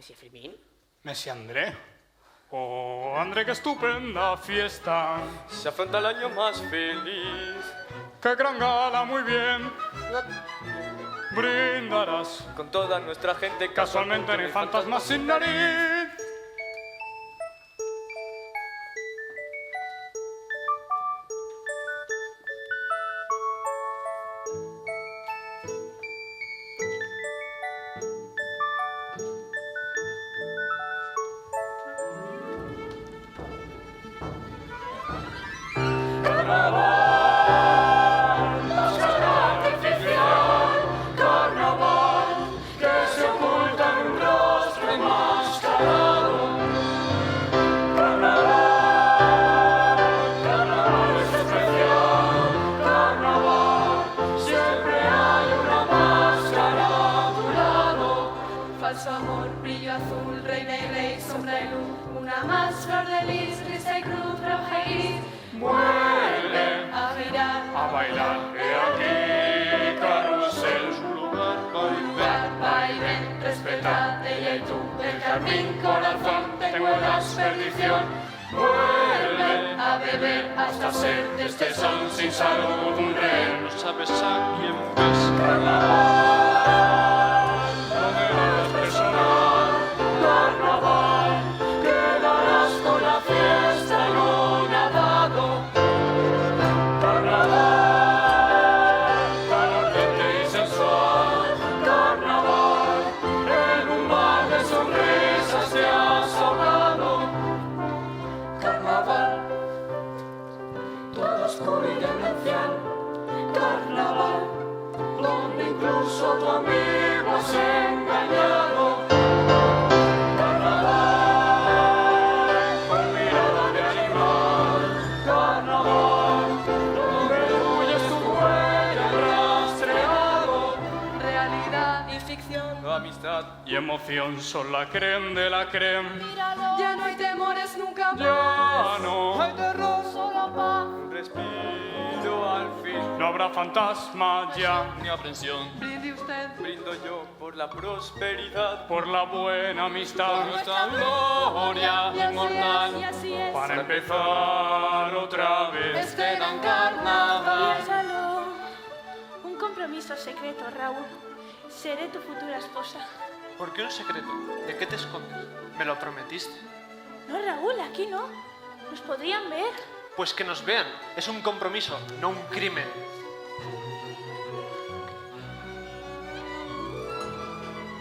¿Monsieur Firmin? Monsieur André. Oh, André, qué estupenda fiesta. Se afronta el año más feliz. Qué gran gala, muy bien. Brindarás Con toda nuestra gente casualmente en el fantasma sin nariz. Falso amor, brillo azul, reina y rey, sombra y luz, una más, flor de lis, risa y cruz, roja y gris. Vuelve a girar, a bailar, he aquí carrusel. Su lugar, vaivén. va y ven, respetad, ella y tú, El carmín corazón, tengo la perdición. Vuelve a beber hasta ser de este sol sin salud un rehén. Nos sabes a quién ves. No me hagas personal. Carnaval, quedarás con la fiesta anonadado. Carnaval, tan ardiente y sensual. Carnaval, en un mar de sonrisas te has ahogado. Carnaval, todo oscuro y demencial. Carnaval, donde incluso tu amigo has engañado. Carnaval, Con mirada de animal. carnaval, donde huyes tu huella rastreado. Realidad. Y ficción, Amistad. Y emoción son la creme de la creme. Míralo, ya no hay temores nunca más. Ya no, Hay terror. solo paz. Un respiro al fin. no habrá fantasma ya. Ni aprensión. Brinde usted. Brindo yo por la prosperidad. Por la buena amistad. Nuestra gloria Y así inmortal. es, y así es. Para empezar otra vez. Este gran carnaval. Piénsalo. Un compromiso secreto, Raúl. Seré tu futura esposa. ¿Por qué un secreto? ¿De qué te escondes? ¿Me lo prometiste? No, Raúl, aquí no. Nos podrían ver. Pues que nos vean. Es un compromiso, no un crimen.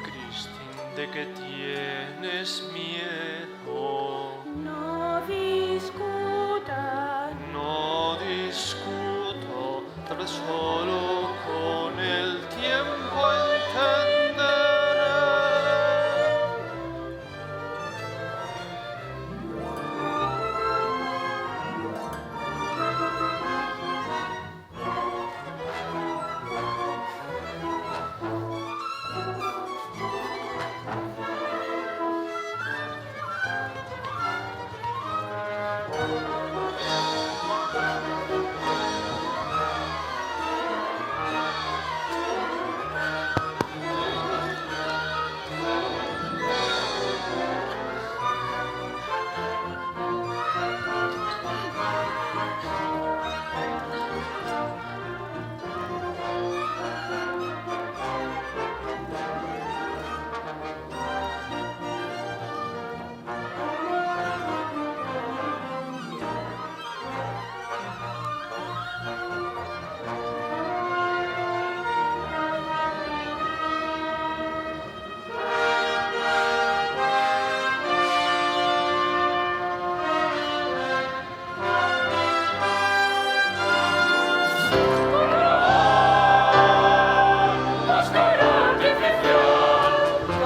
Cristín, ¿de qué tienes miedo? No discutas. No discuto, tal vez solo con el tiempo entenderé.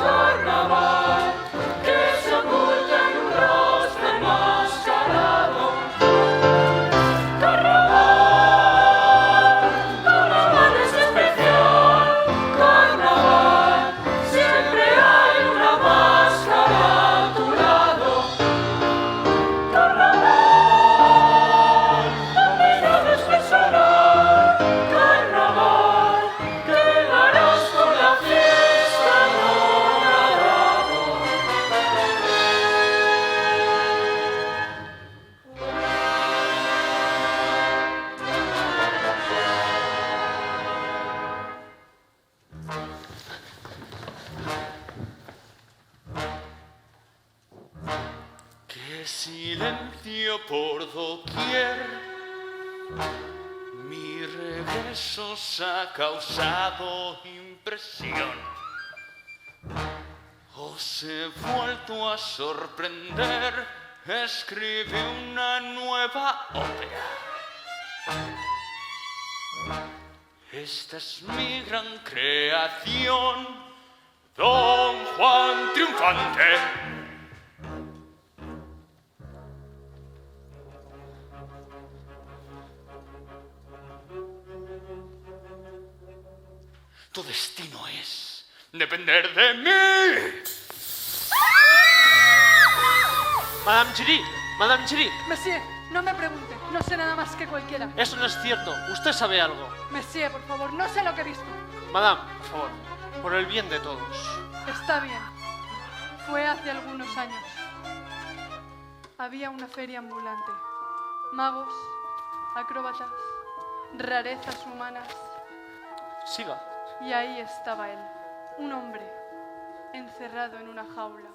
Carnaval, que se oculta en un rostro enmascarado. Carnaval, carnaval es especial. Carnaval, siempre hay una máscara a tu lado. Carnaval, la mirada es personal. Carnaval, quedarás con la fiesta anonadado. Qué silencio por doquier. Mi regreso os ha causado impresión. Os he vuelto a sorprender. Escribí una nueva ópera. Esta es mi gran creación, Don Juan Triunfante. Tu destino es depender de mí. Madame Giry, Madame Giry, Monsieur, no me pregunte. No sé nada más que cualquiera. eso no es cierto. Usted sabe algo. Monsieur, por favor, no sé lo que he visto. Madame, por favor, por el bien de todos. Está bien. Fue hace algunos años. Había una feria ambulante. Magos, acróbatas, rarezas humanas Siga. Y ahí estaba él, un hombre, encerrado en una jaula.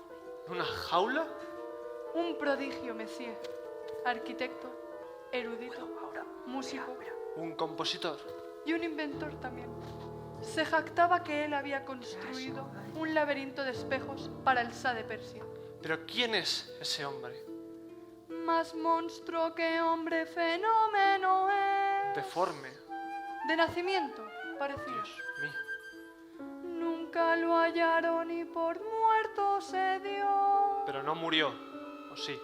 ¿Una jaula? Un prodigio, Messier. Arquitecto, erudito, músico ¿Un compositor? y un inventor también. Se jactaba que él había construido un laberinto de espejos para el Shah de Persia. ¿Pero quién es ese hombre? Más monstruo que hombre, fenómeno es. Deforme. De nacimiento, parecía. Dios mío. Nunca lo hallaron y por muerto se dio. Pero no murió, ¿o sí?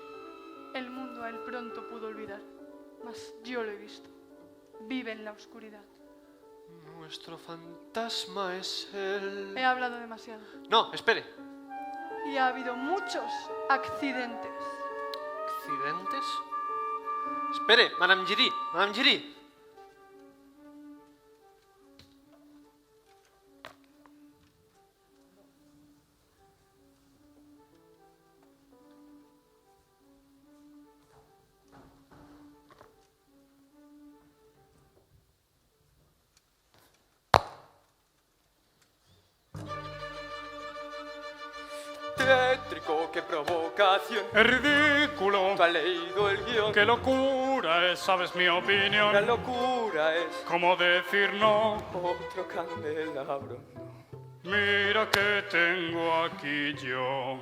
El mundo a él pronto pudo olvidar, mas yo lo he visto. Vive en la oscuridad. Nuestro fantasma es él. He hablado demasiado. No, espere. Y ha habido muchos accidentes. ¿Accidentes? Espere, Madame Giry, Madame Giry. Tétrico, qué provocación. Es ridículo. Tú has leído el guión. Qué locura es, sabes mi opinión. La locura es ¿Cómo decir no? otro candelabro. Mira que tengo aquí yo.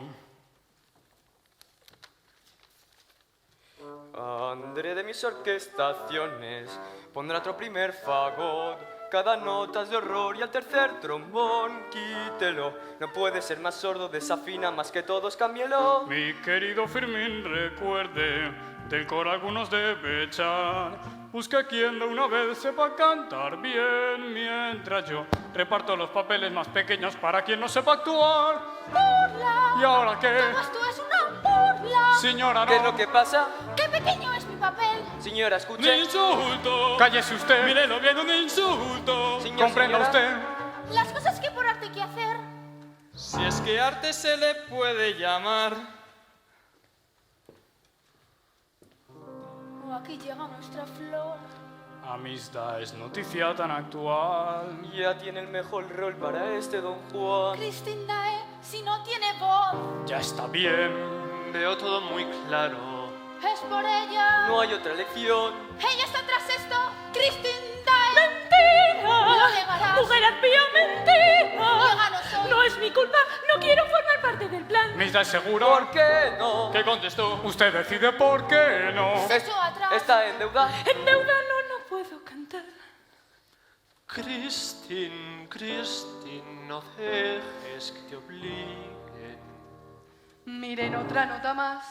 André de mis orquestaciones pondrá otro primer fagot. Cada nota es de horror y al tercer trombón quítelo. No puede ser más sordo, desafina más que todos, cámbielo. Mi querido Fermín, recuerde, del coro algunos debe echar. Busque a quien de una vez sepa cantar bien, mientras yo reparto los papeles más pequeños para quien no sepa actuar. ¡Burla! ¿Y ahora qué? Todo esto es una burla. Señora, ¿Qué es no. lo que pasa? ¡Qué pequeño es mi papel! Señora, ¡Un escuche. insulto! ¡Cállese usted! ¡Mírelo bien, un insulto! Señor, ¡Comprenda señora. usted! Las cosas que por arte hay que hacer. Si es que arte se le puede llamar. Oh, aquí llega nuestra flor. Amistad es noticia tan actual. Ya tiene el mejor rol para este Don Juan. Christine Dae, si no tiene voz, Ya está bien. Veo todo muy claro. es por ella. No hay otra elección. Ella está tras esto. Christine Dae. ¡Mentira! Lo negarás. Mujer arpía, mentira. Niéganos hoy. No es mi culpa, no quiero formar parte del plan. ¿Misda es seguro? ¿Por qué no? ¿Qué contestó? Usted decide por qué no. Echó atrás. Está en deuda. En deuda no puedo cantar. Christine, Christine, no dejes que te obliguen. Miren otra nota más.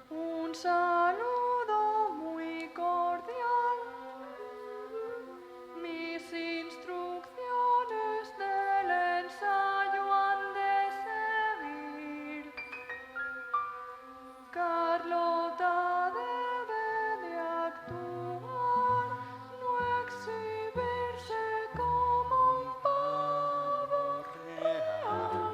Un saludo muy cordial. Mis instrucciones del ensayo han de seguir. Carlota debe de actuar, no exhibirse como un pavo real.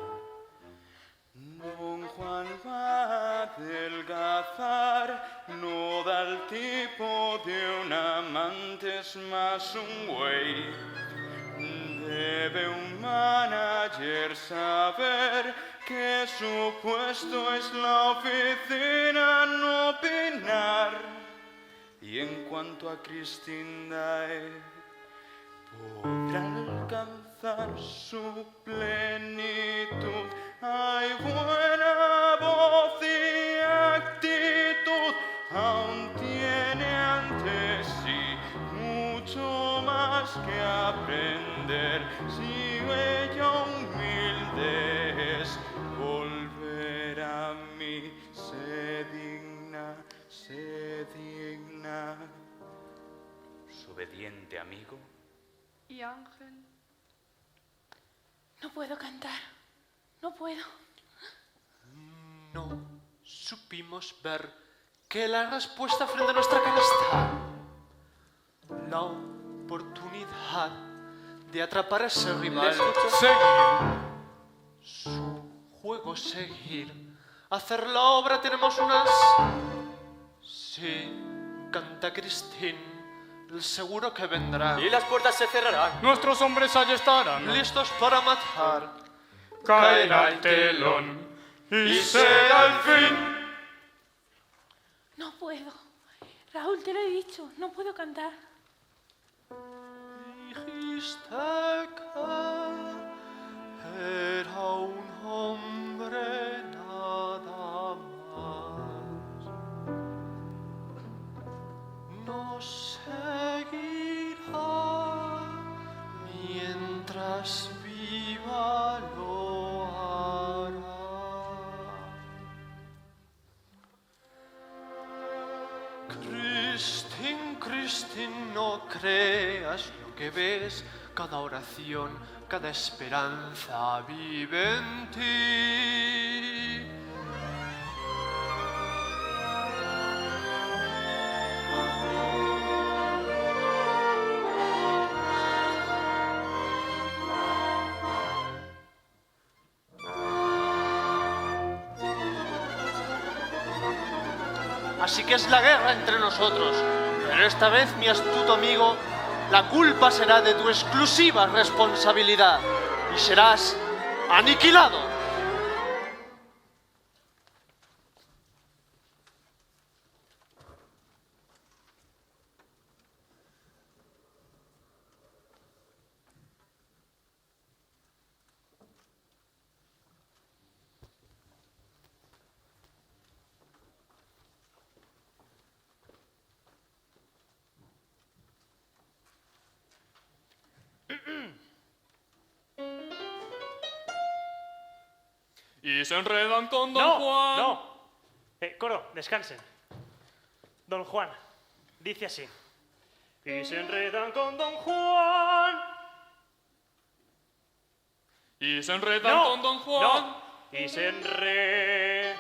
Don Juan va a adelgazar, no da el tipo de un amante, es más un güey. Debe un manager saber que su puesto es la oficina, no opinar. Y en cuanto a Christine Dae, podrá alcanzar su plenitud. Hay buena voz y actitud, aún tiene ante sí mucho más que aprender. Si ella humilde es, volver a mí se digna, se digna. Su obediente amigo. Y Ángel. No puedo cantar, no puedo. No supimos ver que la respuesta frente a nuestra cara está. La oportunidad de atrapar a ese rival. Seguir. Su juego seguir. Hacer la obra tenemos unas. Sí, canta Christine. seguro que vendrá. Y las puertas se cerrarán. Nuestros hombres allí estarán. Listos para matar. Caerá el telón y será el fin. No puedo. Raúl, te lo he dicho, no puedo cantar. Dijiste que era un hombre nada más. Nos seguirá mientras viva lo hará. Cristín, no creas lo que ves, cada oración, cada esperanza vive en ti. Así que es la guerra entre nosotros, pero esta vez, mi astuto amigo, la culpa será de tu exclusiva responsabilidad y serás aniquilado. Y se enredan con Don Juan. No. Coro, descansen. Don Juan dice así. Y se enredan con Don Juan. Y se enredan con Don Juan. No. Y se enredan.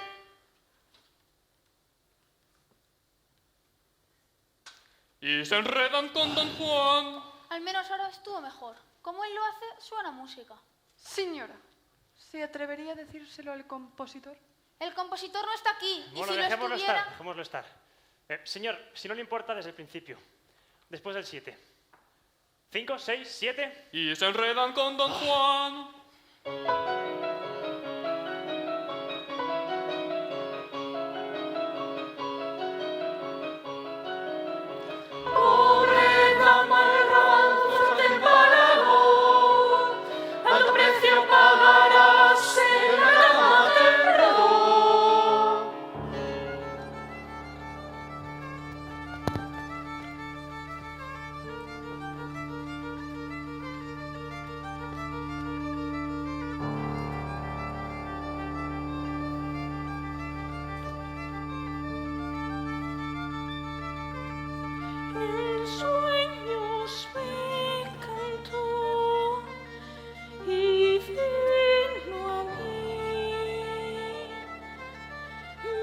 Y se enredan con Don Juan. Al menos ahora estuvo mejor. Como él lo hace, suena música. Señora, ¿se atrevería a decírselo al compositor? El compositor no está aquí. Bueno, y si dejémoslo lo estuviera... estar, dejémoslo estar. Señor, si no le importa, desde el principio. Después del 7. 5, 6, 7. Y se enredan con Don Juan. Pobre dama errante del parador, alto precio pagarás en la cama del redor. En sueños me cantó y vino a mí,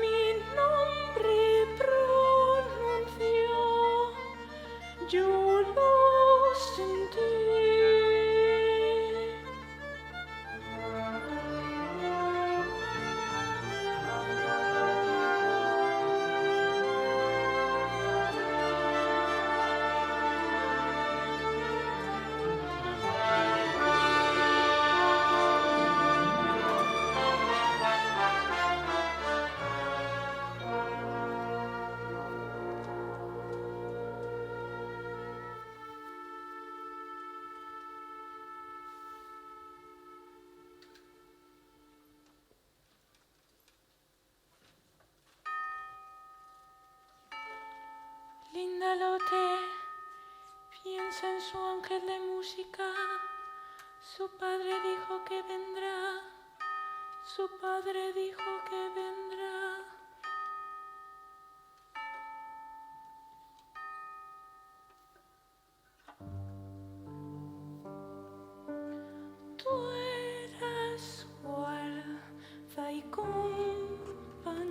mi nombre pronunció, yo lo sentí. Linda Lotte piensa en su ángel de música. Su padre dijo que vendrá. Su padre dijo que vendrá. Tú eras guarda y compañero,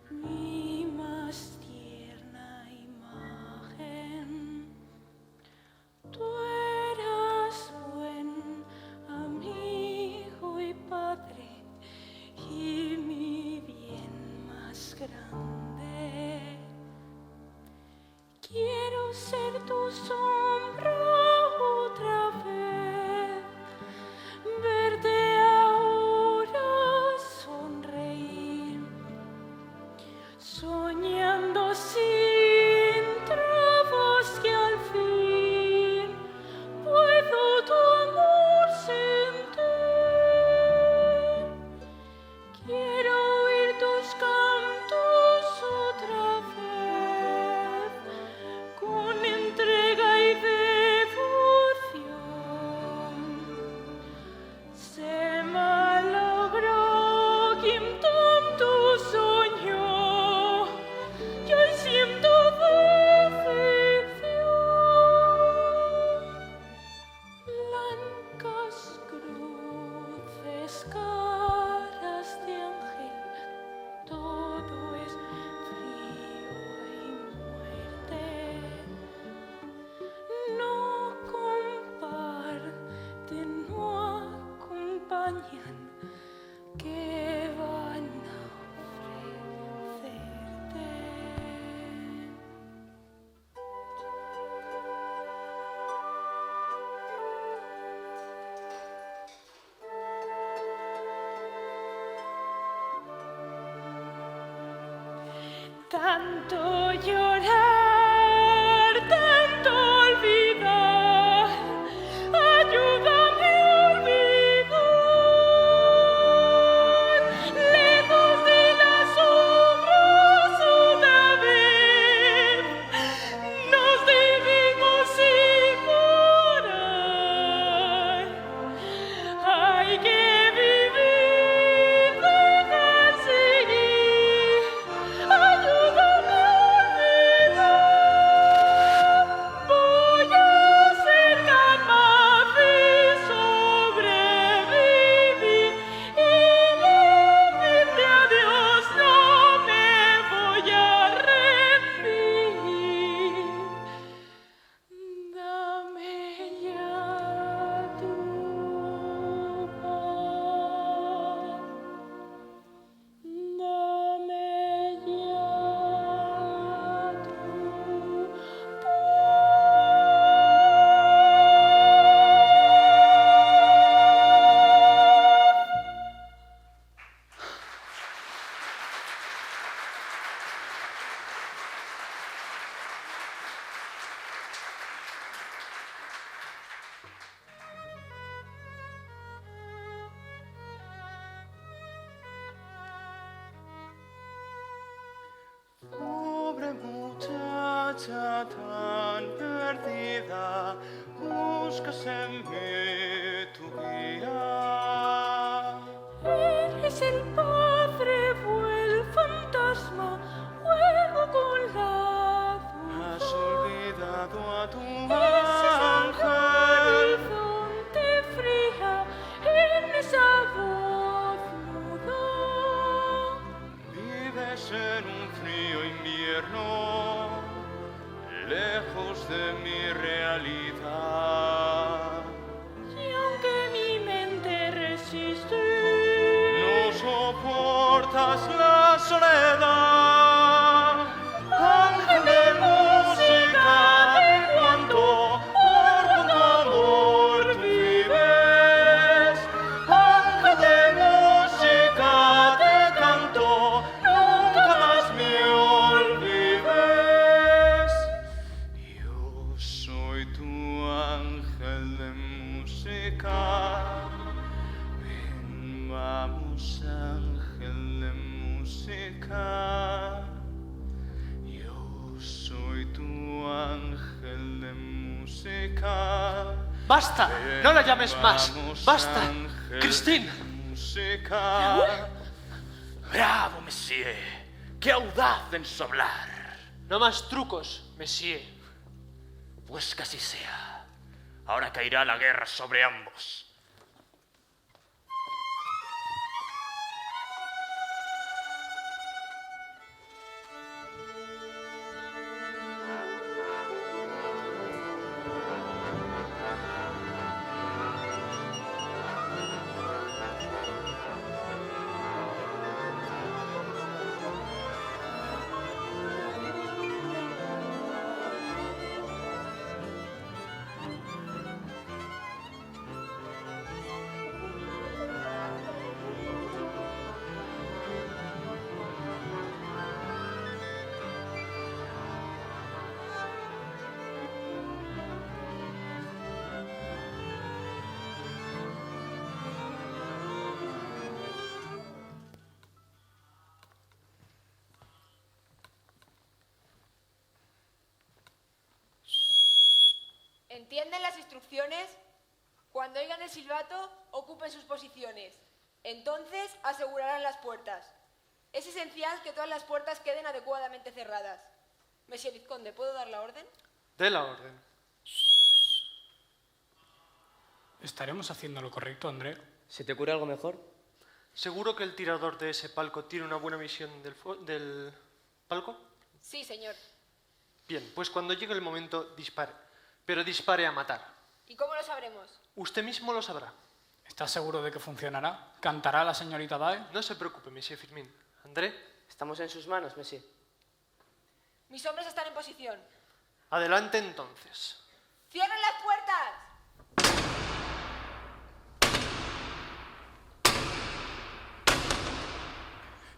mi más tierna imagen. Tú eras buen amigo y padre, y mi Tanto llorar, tanto olvidar, ayúdame a olvidar. Lejos del asombro otra vez, nos vivimos sin morar. Hay que vivir, dejar seguir, ayúdame a olvidar. Voy a ser capaz de sobrevivir y decirte adiós, no me voy a rendir. Dame ya tu paz. Dame ya tu Pobre muchacha tan perdida, buscas en mí tu guía. Eres el padre o el fantasma, juego con la duda. Has olvidado a tu Ese es un ángel. horizonte fría en esa voz muda. Vives en un frío invierno, lejos de mi realidad. Y aunque mi mente resiste, No soportas la soledad. Ángel de música, de cuanto por tu amor vives. Ángel de música, te canto, nunca más me olvides. Yo soy tu ángel de música. Ven, vamos, ángel de música. Yo soy tu ángel de música. ¡Basta! Ven, ¡No la llames más! vamos, ¡Basta! ángel ¡Christine! de música. Bravo, monsieur. ¡Qué audaz en su hablar! No más trucos, monsieur. Pues que así sea. Ahora caerá la guerra sobre ambos. ¿Entienden las instrucciones? Cuando oigan el silbato, ocupen sus posiciones. Entonces asegurarán las puertas. Es esencial que todas las puertas queden adecuadamente cerradas. Monsieur Vizconde, ¿puedo dar la orden? De la orden. ¿Estaremos haciendo lo correcto, André? ¿Se te ocurre algo mejor? ¿Seguro que el tirador de ese palco tiene una buena visión del palco? Sí, señor. Bien, pues cuando llegue el momento, dispare. Pero dispare a matar. ¿Y cómo lo sabremos? Usted mismo lo sabrá. ¿Estás seguro de que funcionará? ¿Cantará la señorita Dae? No se preocupe, monsieur Firmin. ¿André? Estamos en sus manos, monsieur. Mis hombres están en posición. Adelante entonces. ¡Cierren las puertas!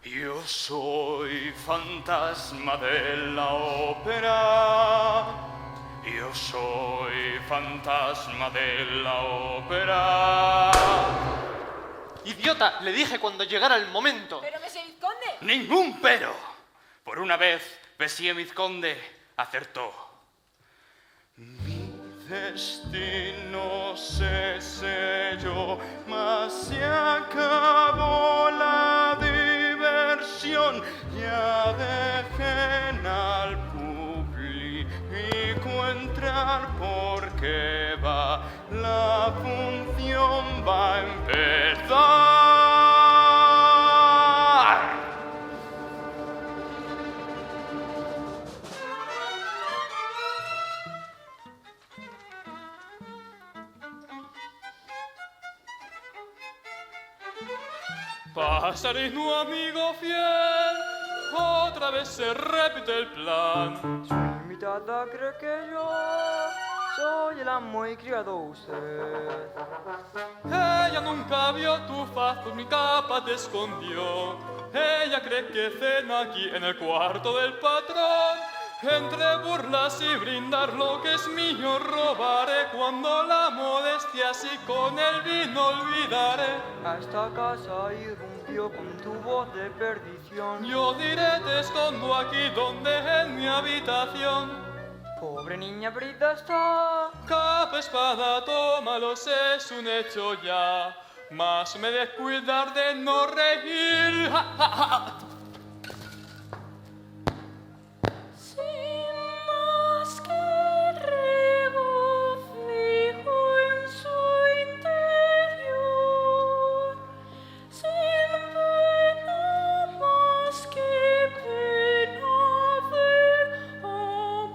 Yo soy fantasma de la ópera. Yo soy fantasma de la ópera. ¡Idiota! Le dije cuando llegara el momento. ¡Pero, Monsieur Vizconde! ¡Ningún pero! Por una vez, Monsieur Vizconde acertó. Mi destino se selló, mas se acabó la diversión. Ya dejen al público entrar porque la función va a empezar. Pasarino amigo fiel, otra vez se repite el plan. Su invitada cree que yo soy el amo y criado usted. Ella nunca vio tu faz, pues mi capa te escondió. Ella cree que cena aquí en el cuarto del patrón. Entre burlas y brindar lo que es mío robaré. Cuando la modestia así con el vino olvidaré. A esta casa irrumpió con tu voz de perdición. Yo diré te escondo aquí donde en mi habitación. Pobre niña brida está. Capa, espada, tómalo, es un hecho ya. Mas me descuidar de no reír. ¡Ja, ja, ja! Sin más que regocijo en su interior, sin pena más que pena del amor.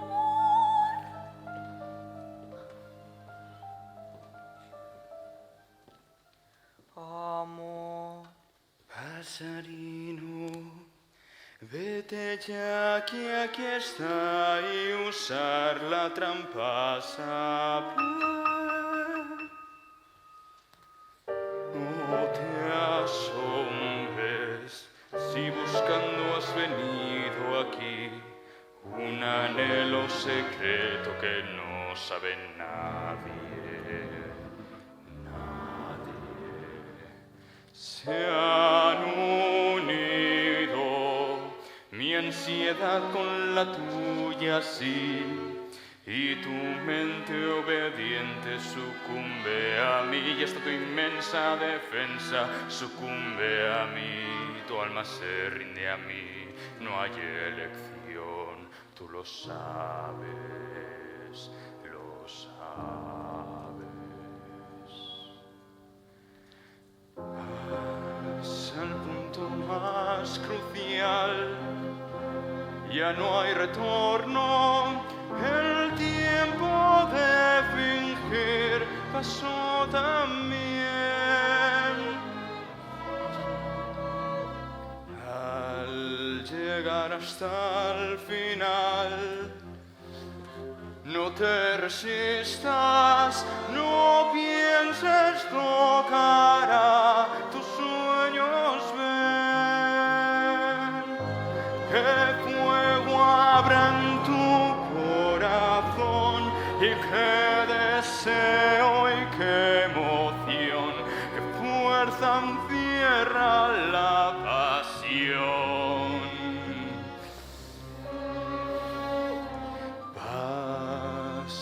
Amor. Pasarino, vete ya que aquí está y usar la trampa sabrá. No te asombres si buscando has venido aquí un anhelo secreto que no sabe nadie. Se han unido mi ansiedad con la tuya, sí, y tu mente obediente sucumbe a mí, y hasta tu inmensa defensa sucumbe a mí, tu alma se rinde a mí, no hay elección, tú lo sabes, lo sabes. Pasa el punto más crucial, ya no hay retorno, el tiempo de fingir pasó también. Al llegar hasta el final, no te resistas, no pienses tocará, tus sueños ven, que fuego habrá en tu corazón y qué deseo y qué emoción, qué fuerza encierra la pasión.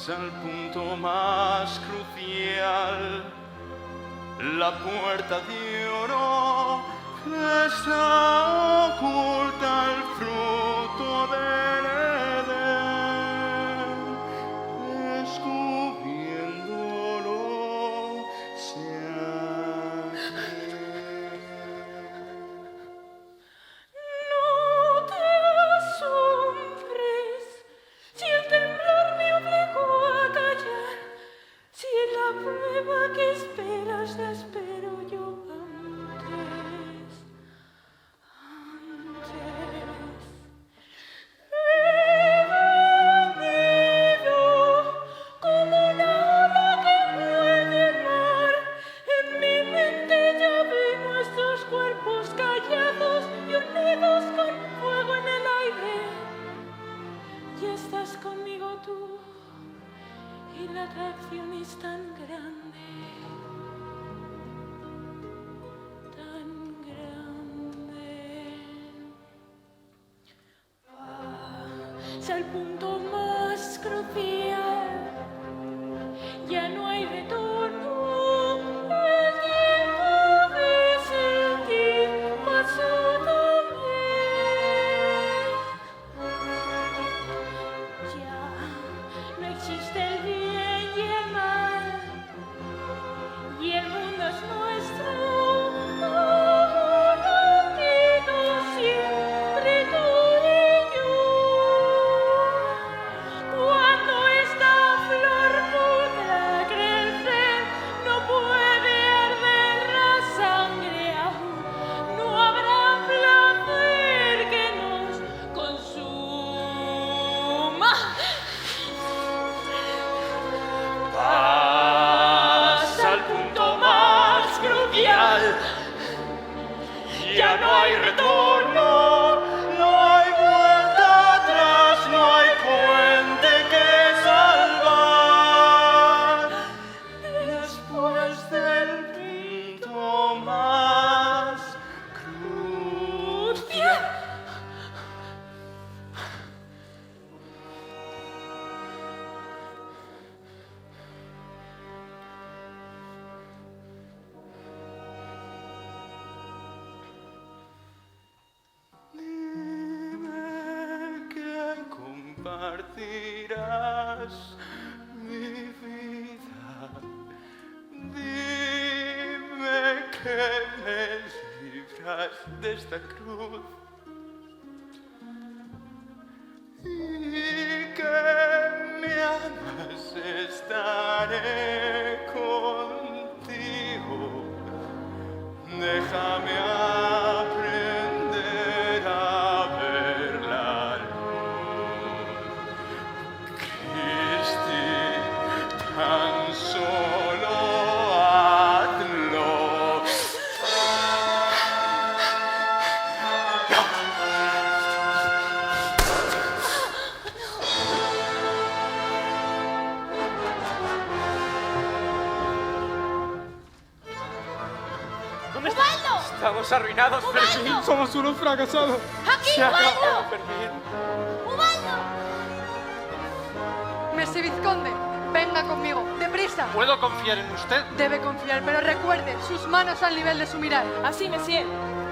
Al punto más crucial, la puerta de oro que está oculta el fruto del Edén, descubriéndolo se No te asombres si el temblor me obligó a callar, si la prueba que esperas la espero yo antes. conmigo tú y la atracción es tan grande, tan grande. Pasa al punto más crucial, ya no hay retorno. El tiempo de sentir pasó también. Ya no existe el bien y el mal, y el mundo es nuestro. Contigo siempre tú y yo. Cuando esta flor podrá crecer, no puede arder la sangre aún, no habrá placer que nos consuma. Pasa al punto más crucial. Ya no hay retorno, no hay vuelta atrás, no hay puente que salvar. Después del punto más crucial. Dime que compartirás mi vida. Dime que me libras de esta cruz. Y que me amas, estaré contigo. Déjame aprender a ver la luz. Cristi, tan solo hazlo. ¿Dónde está? ¡Ubaldo! Estamos arruinados, Fermín. Somos unos fracasados. ¡Aquí, Se acabó, Ubaldo! Fermín. ¡Ubaldo! Messi Vizconde, venga conmigo, deprisa. ¿Puedo confiar en usted? Debe confiar, pero recuerde, sus manos al nivel de su mirada. Así, Monsieur.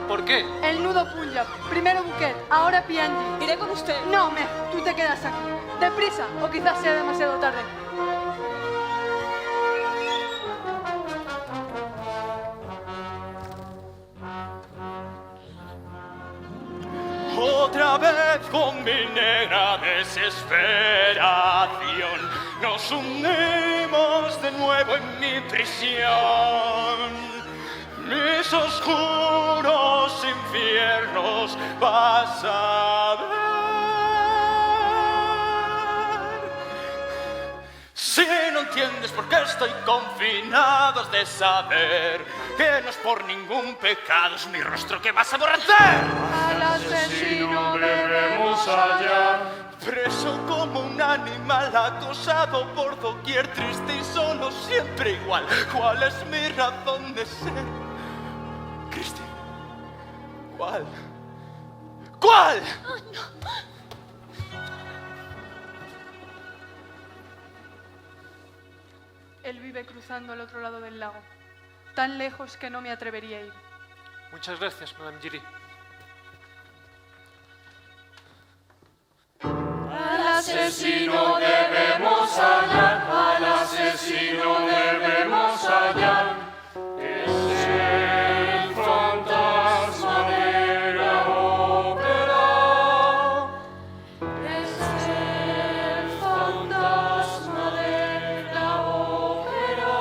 ¿Por qué? El nudo Punjab, primero Bouquet, ahora Pianji. Iré con usted. No, Meg, tú te quedas aquí. Deprisa, o quizás sea demasiado tarde. Otra vez con mi negra desesperación nos hundimos de nuevo en mi prisión. Mis oscuros infiernos vas a ver. Si no entiendes por qué estoy confinado, has de saber que no es por ningún pecado, es mi rostro que vas a aborrecer. Al asesino debemos hallar. Preso como un animal, acosado por doquier, triste y solo, siempre igual. ¿Cuál es mi razón de ser? Cristi, ¿cuál? ¿Cuál? Él vive cruzando al otro lado del lago, tan lejos que no me atrevería a ir. Muchas gracias, Madame Giry. Al asesino debemos hallar, al asesino debemos hallar. Es el fantasma de la ópera. Es el fantasma de la ópera.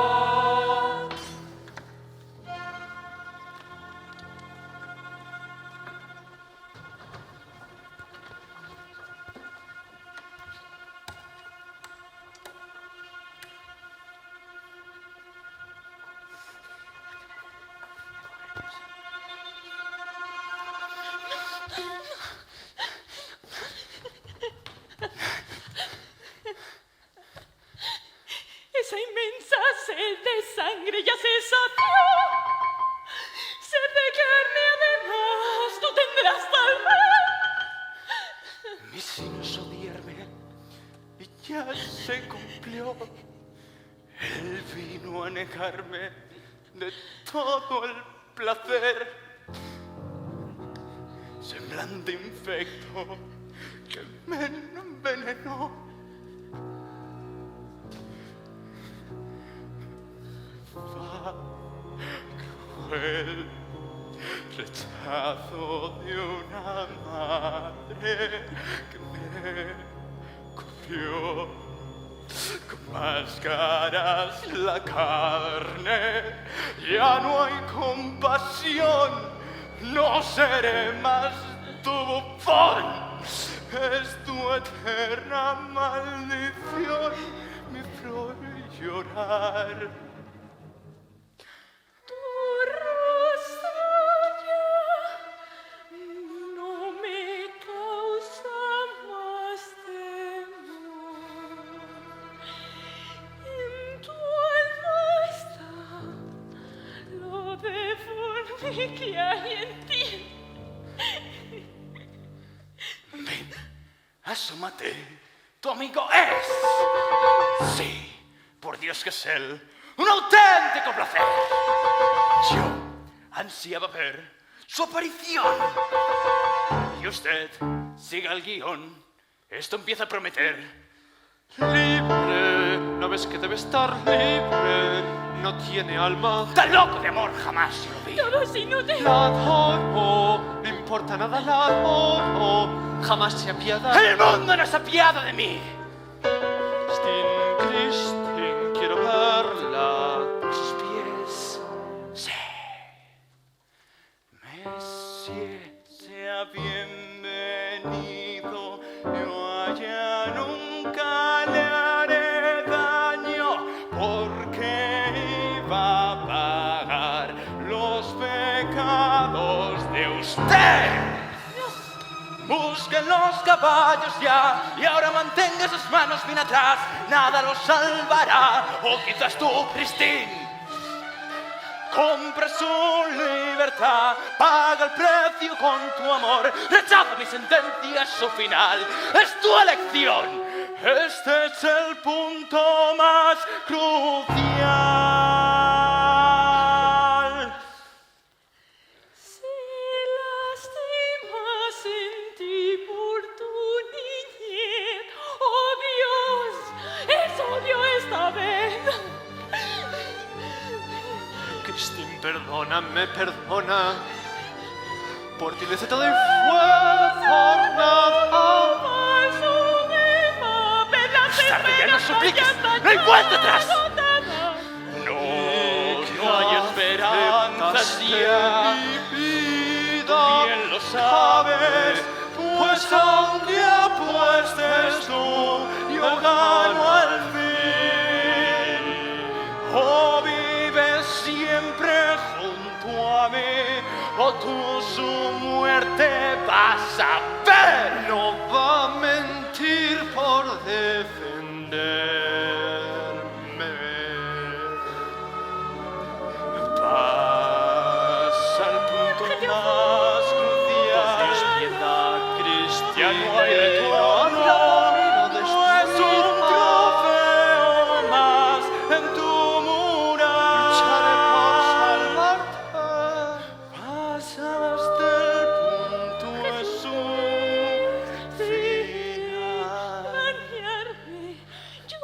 sed de sangre ya se sació. Sed de carne además tú tendrás tal vez. Mi sin odierme y ya se cumplió. Él vino a negarme de todo el placer. Semblante infecto que me envenenó. Cruel rechazo de una madre que me cubrió con máscaras la carne. Ya no hay compasión, no seré más tu bufón. Es tu eterna maldición mi flor llorar. Tu rostro ya no me causa más temor. En tu alma está lo deforme que hay en ti. Ven, asómate. Tu amigo es. Sí, por Dios que es él. Un auténtico placer. Yo ansiaba ver su aparición. Y usted siga el guión. Esto empieza a prometer. Libre, ¿no ves que debe estar libre? No tiene alma. Tan loco de amor jamás lo vi. Todo es inútil. La adoro, no importa nada, la adoro. Jamás se apiada. El mundo no se apiada de mí. Christine, quiero verla. Sus pies. Sí. Monsieur, sea bienvenido. Yo allá nunca le haré daño porque iba a pagar los pecados de usted. Busquen los caballos ya y ahora mantenga sus manos bien atrás. Nada los salvará. O quizás tú, Christine, compra su libertad. Paga el precio con tu amor. Rechaza mi sentencia, su final. Es tu elección. Este es el punto más crucial. Si lastimas en ti por tu niñez, oh Dios, es odio esta vez. Christine, perdóname, perdona. Por ti le todo y fue por nada. Tarde ya, no supliques. No hay vuelta atrás. No hay esperanzas ya. Tú bien lo sabes, pues aunque apuestes tú, yo gano al fin. O vives siempre junto a mí, o tú su muerte vas a ver. No va a mentir por defenderme. Pasa al punto más crucial. Dios, piedad, Cristian. Ya no hay retorno. No es un trofeo más en tu mural. Lucharé por salvarte. Pasaste el punto, es su final. Dañarme, yo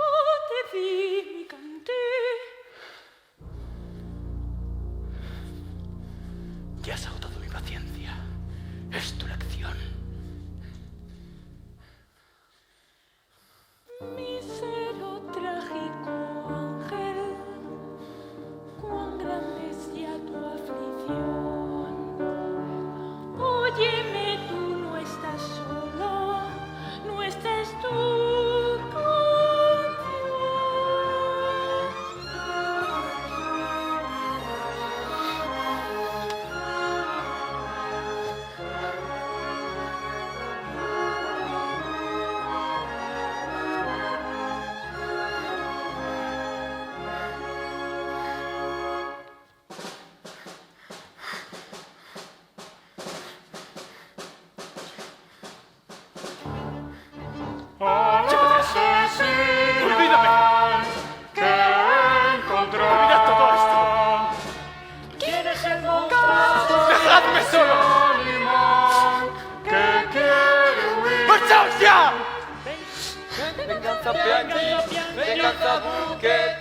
venganza Peañís, venganza Buquet.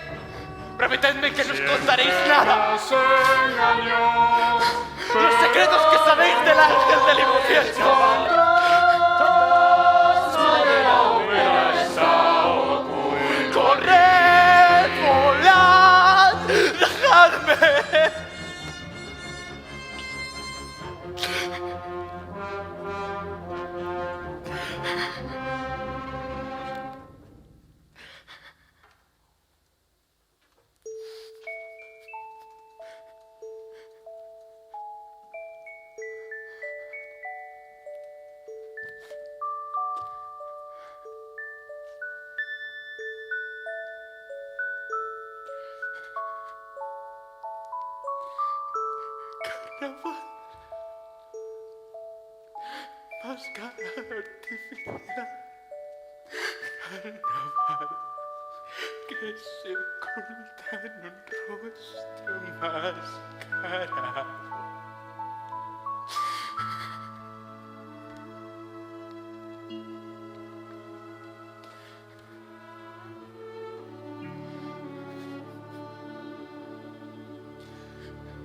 Prometedme que no os contaréis nada. Se engañó. Los secretos que sabéis del ángel del infierno. ¡Corred! ¡Volad! ¡Dejadme! Carnaval. Máscara artificial. Carnaval. Que se oculta en un rostro máscara.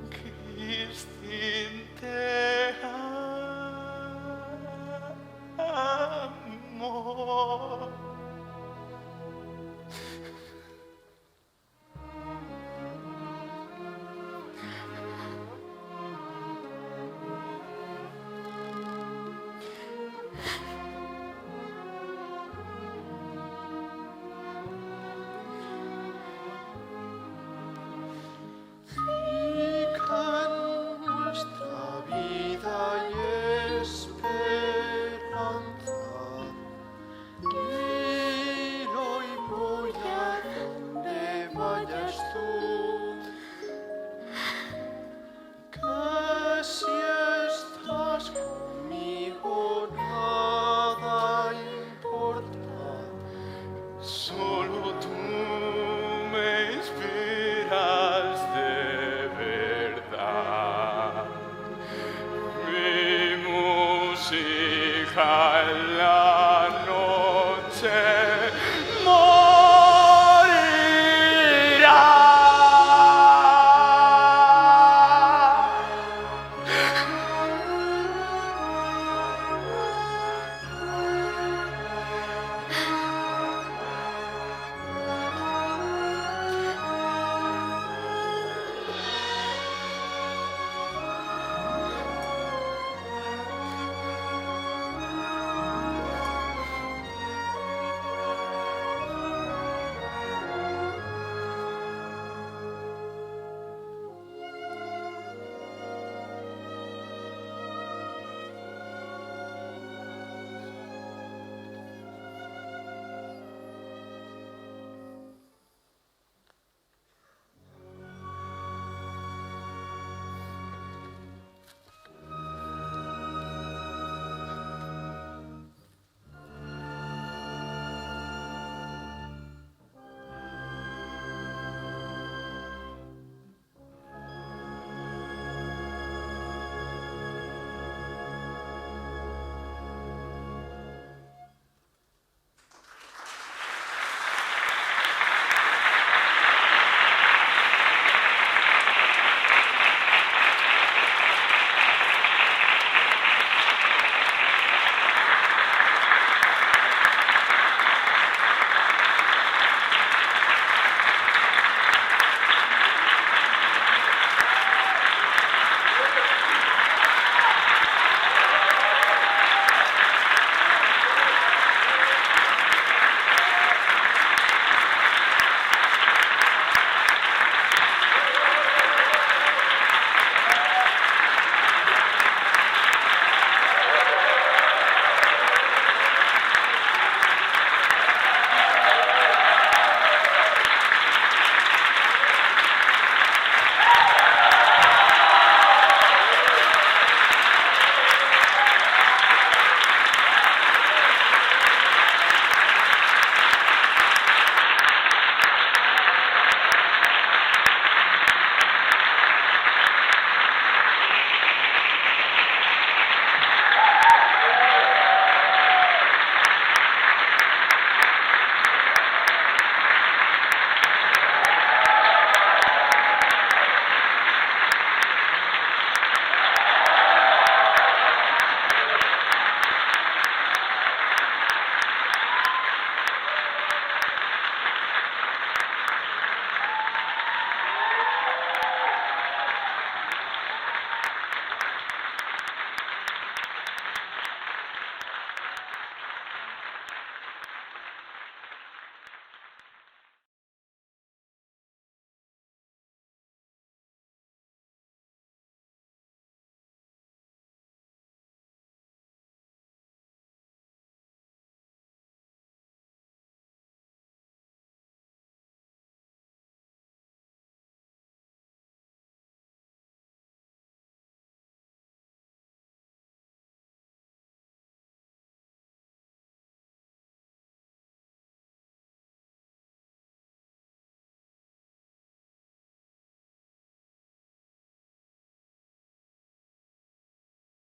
Cristín, te amo. Nuestra vida y esperanza. Quiero y voy a donde vayas tú. Que si estás conmigo nada importa. Solo tú me inspiras de verdad. Mi música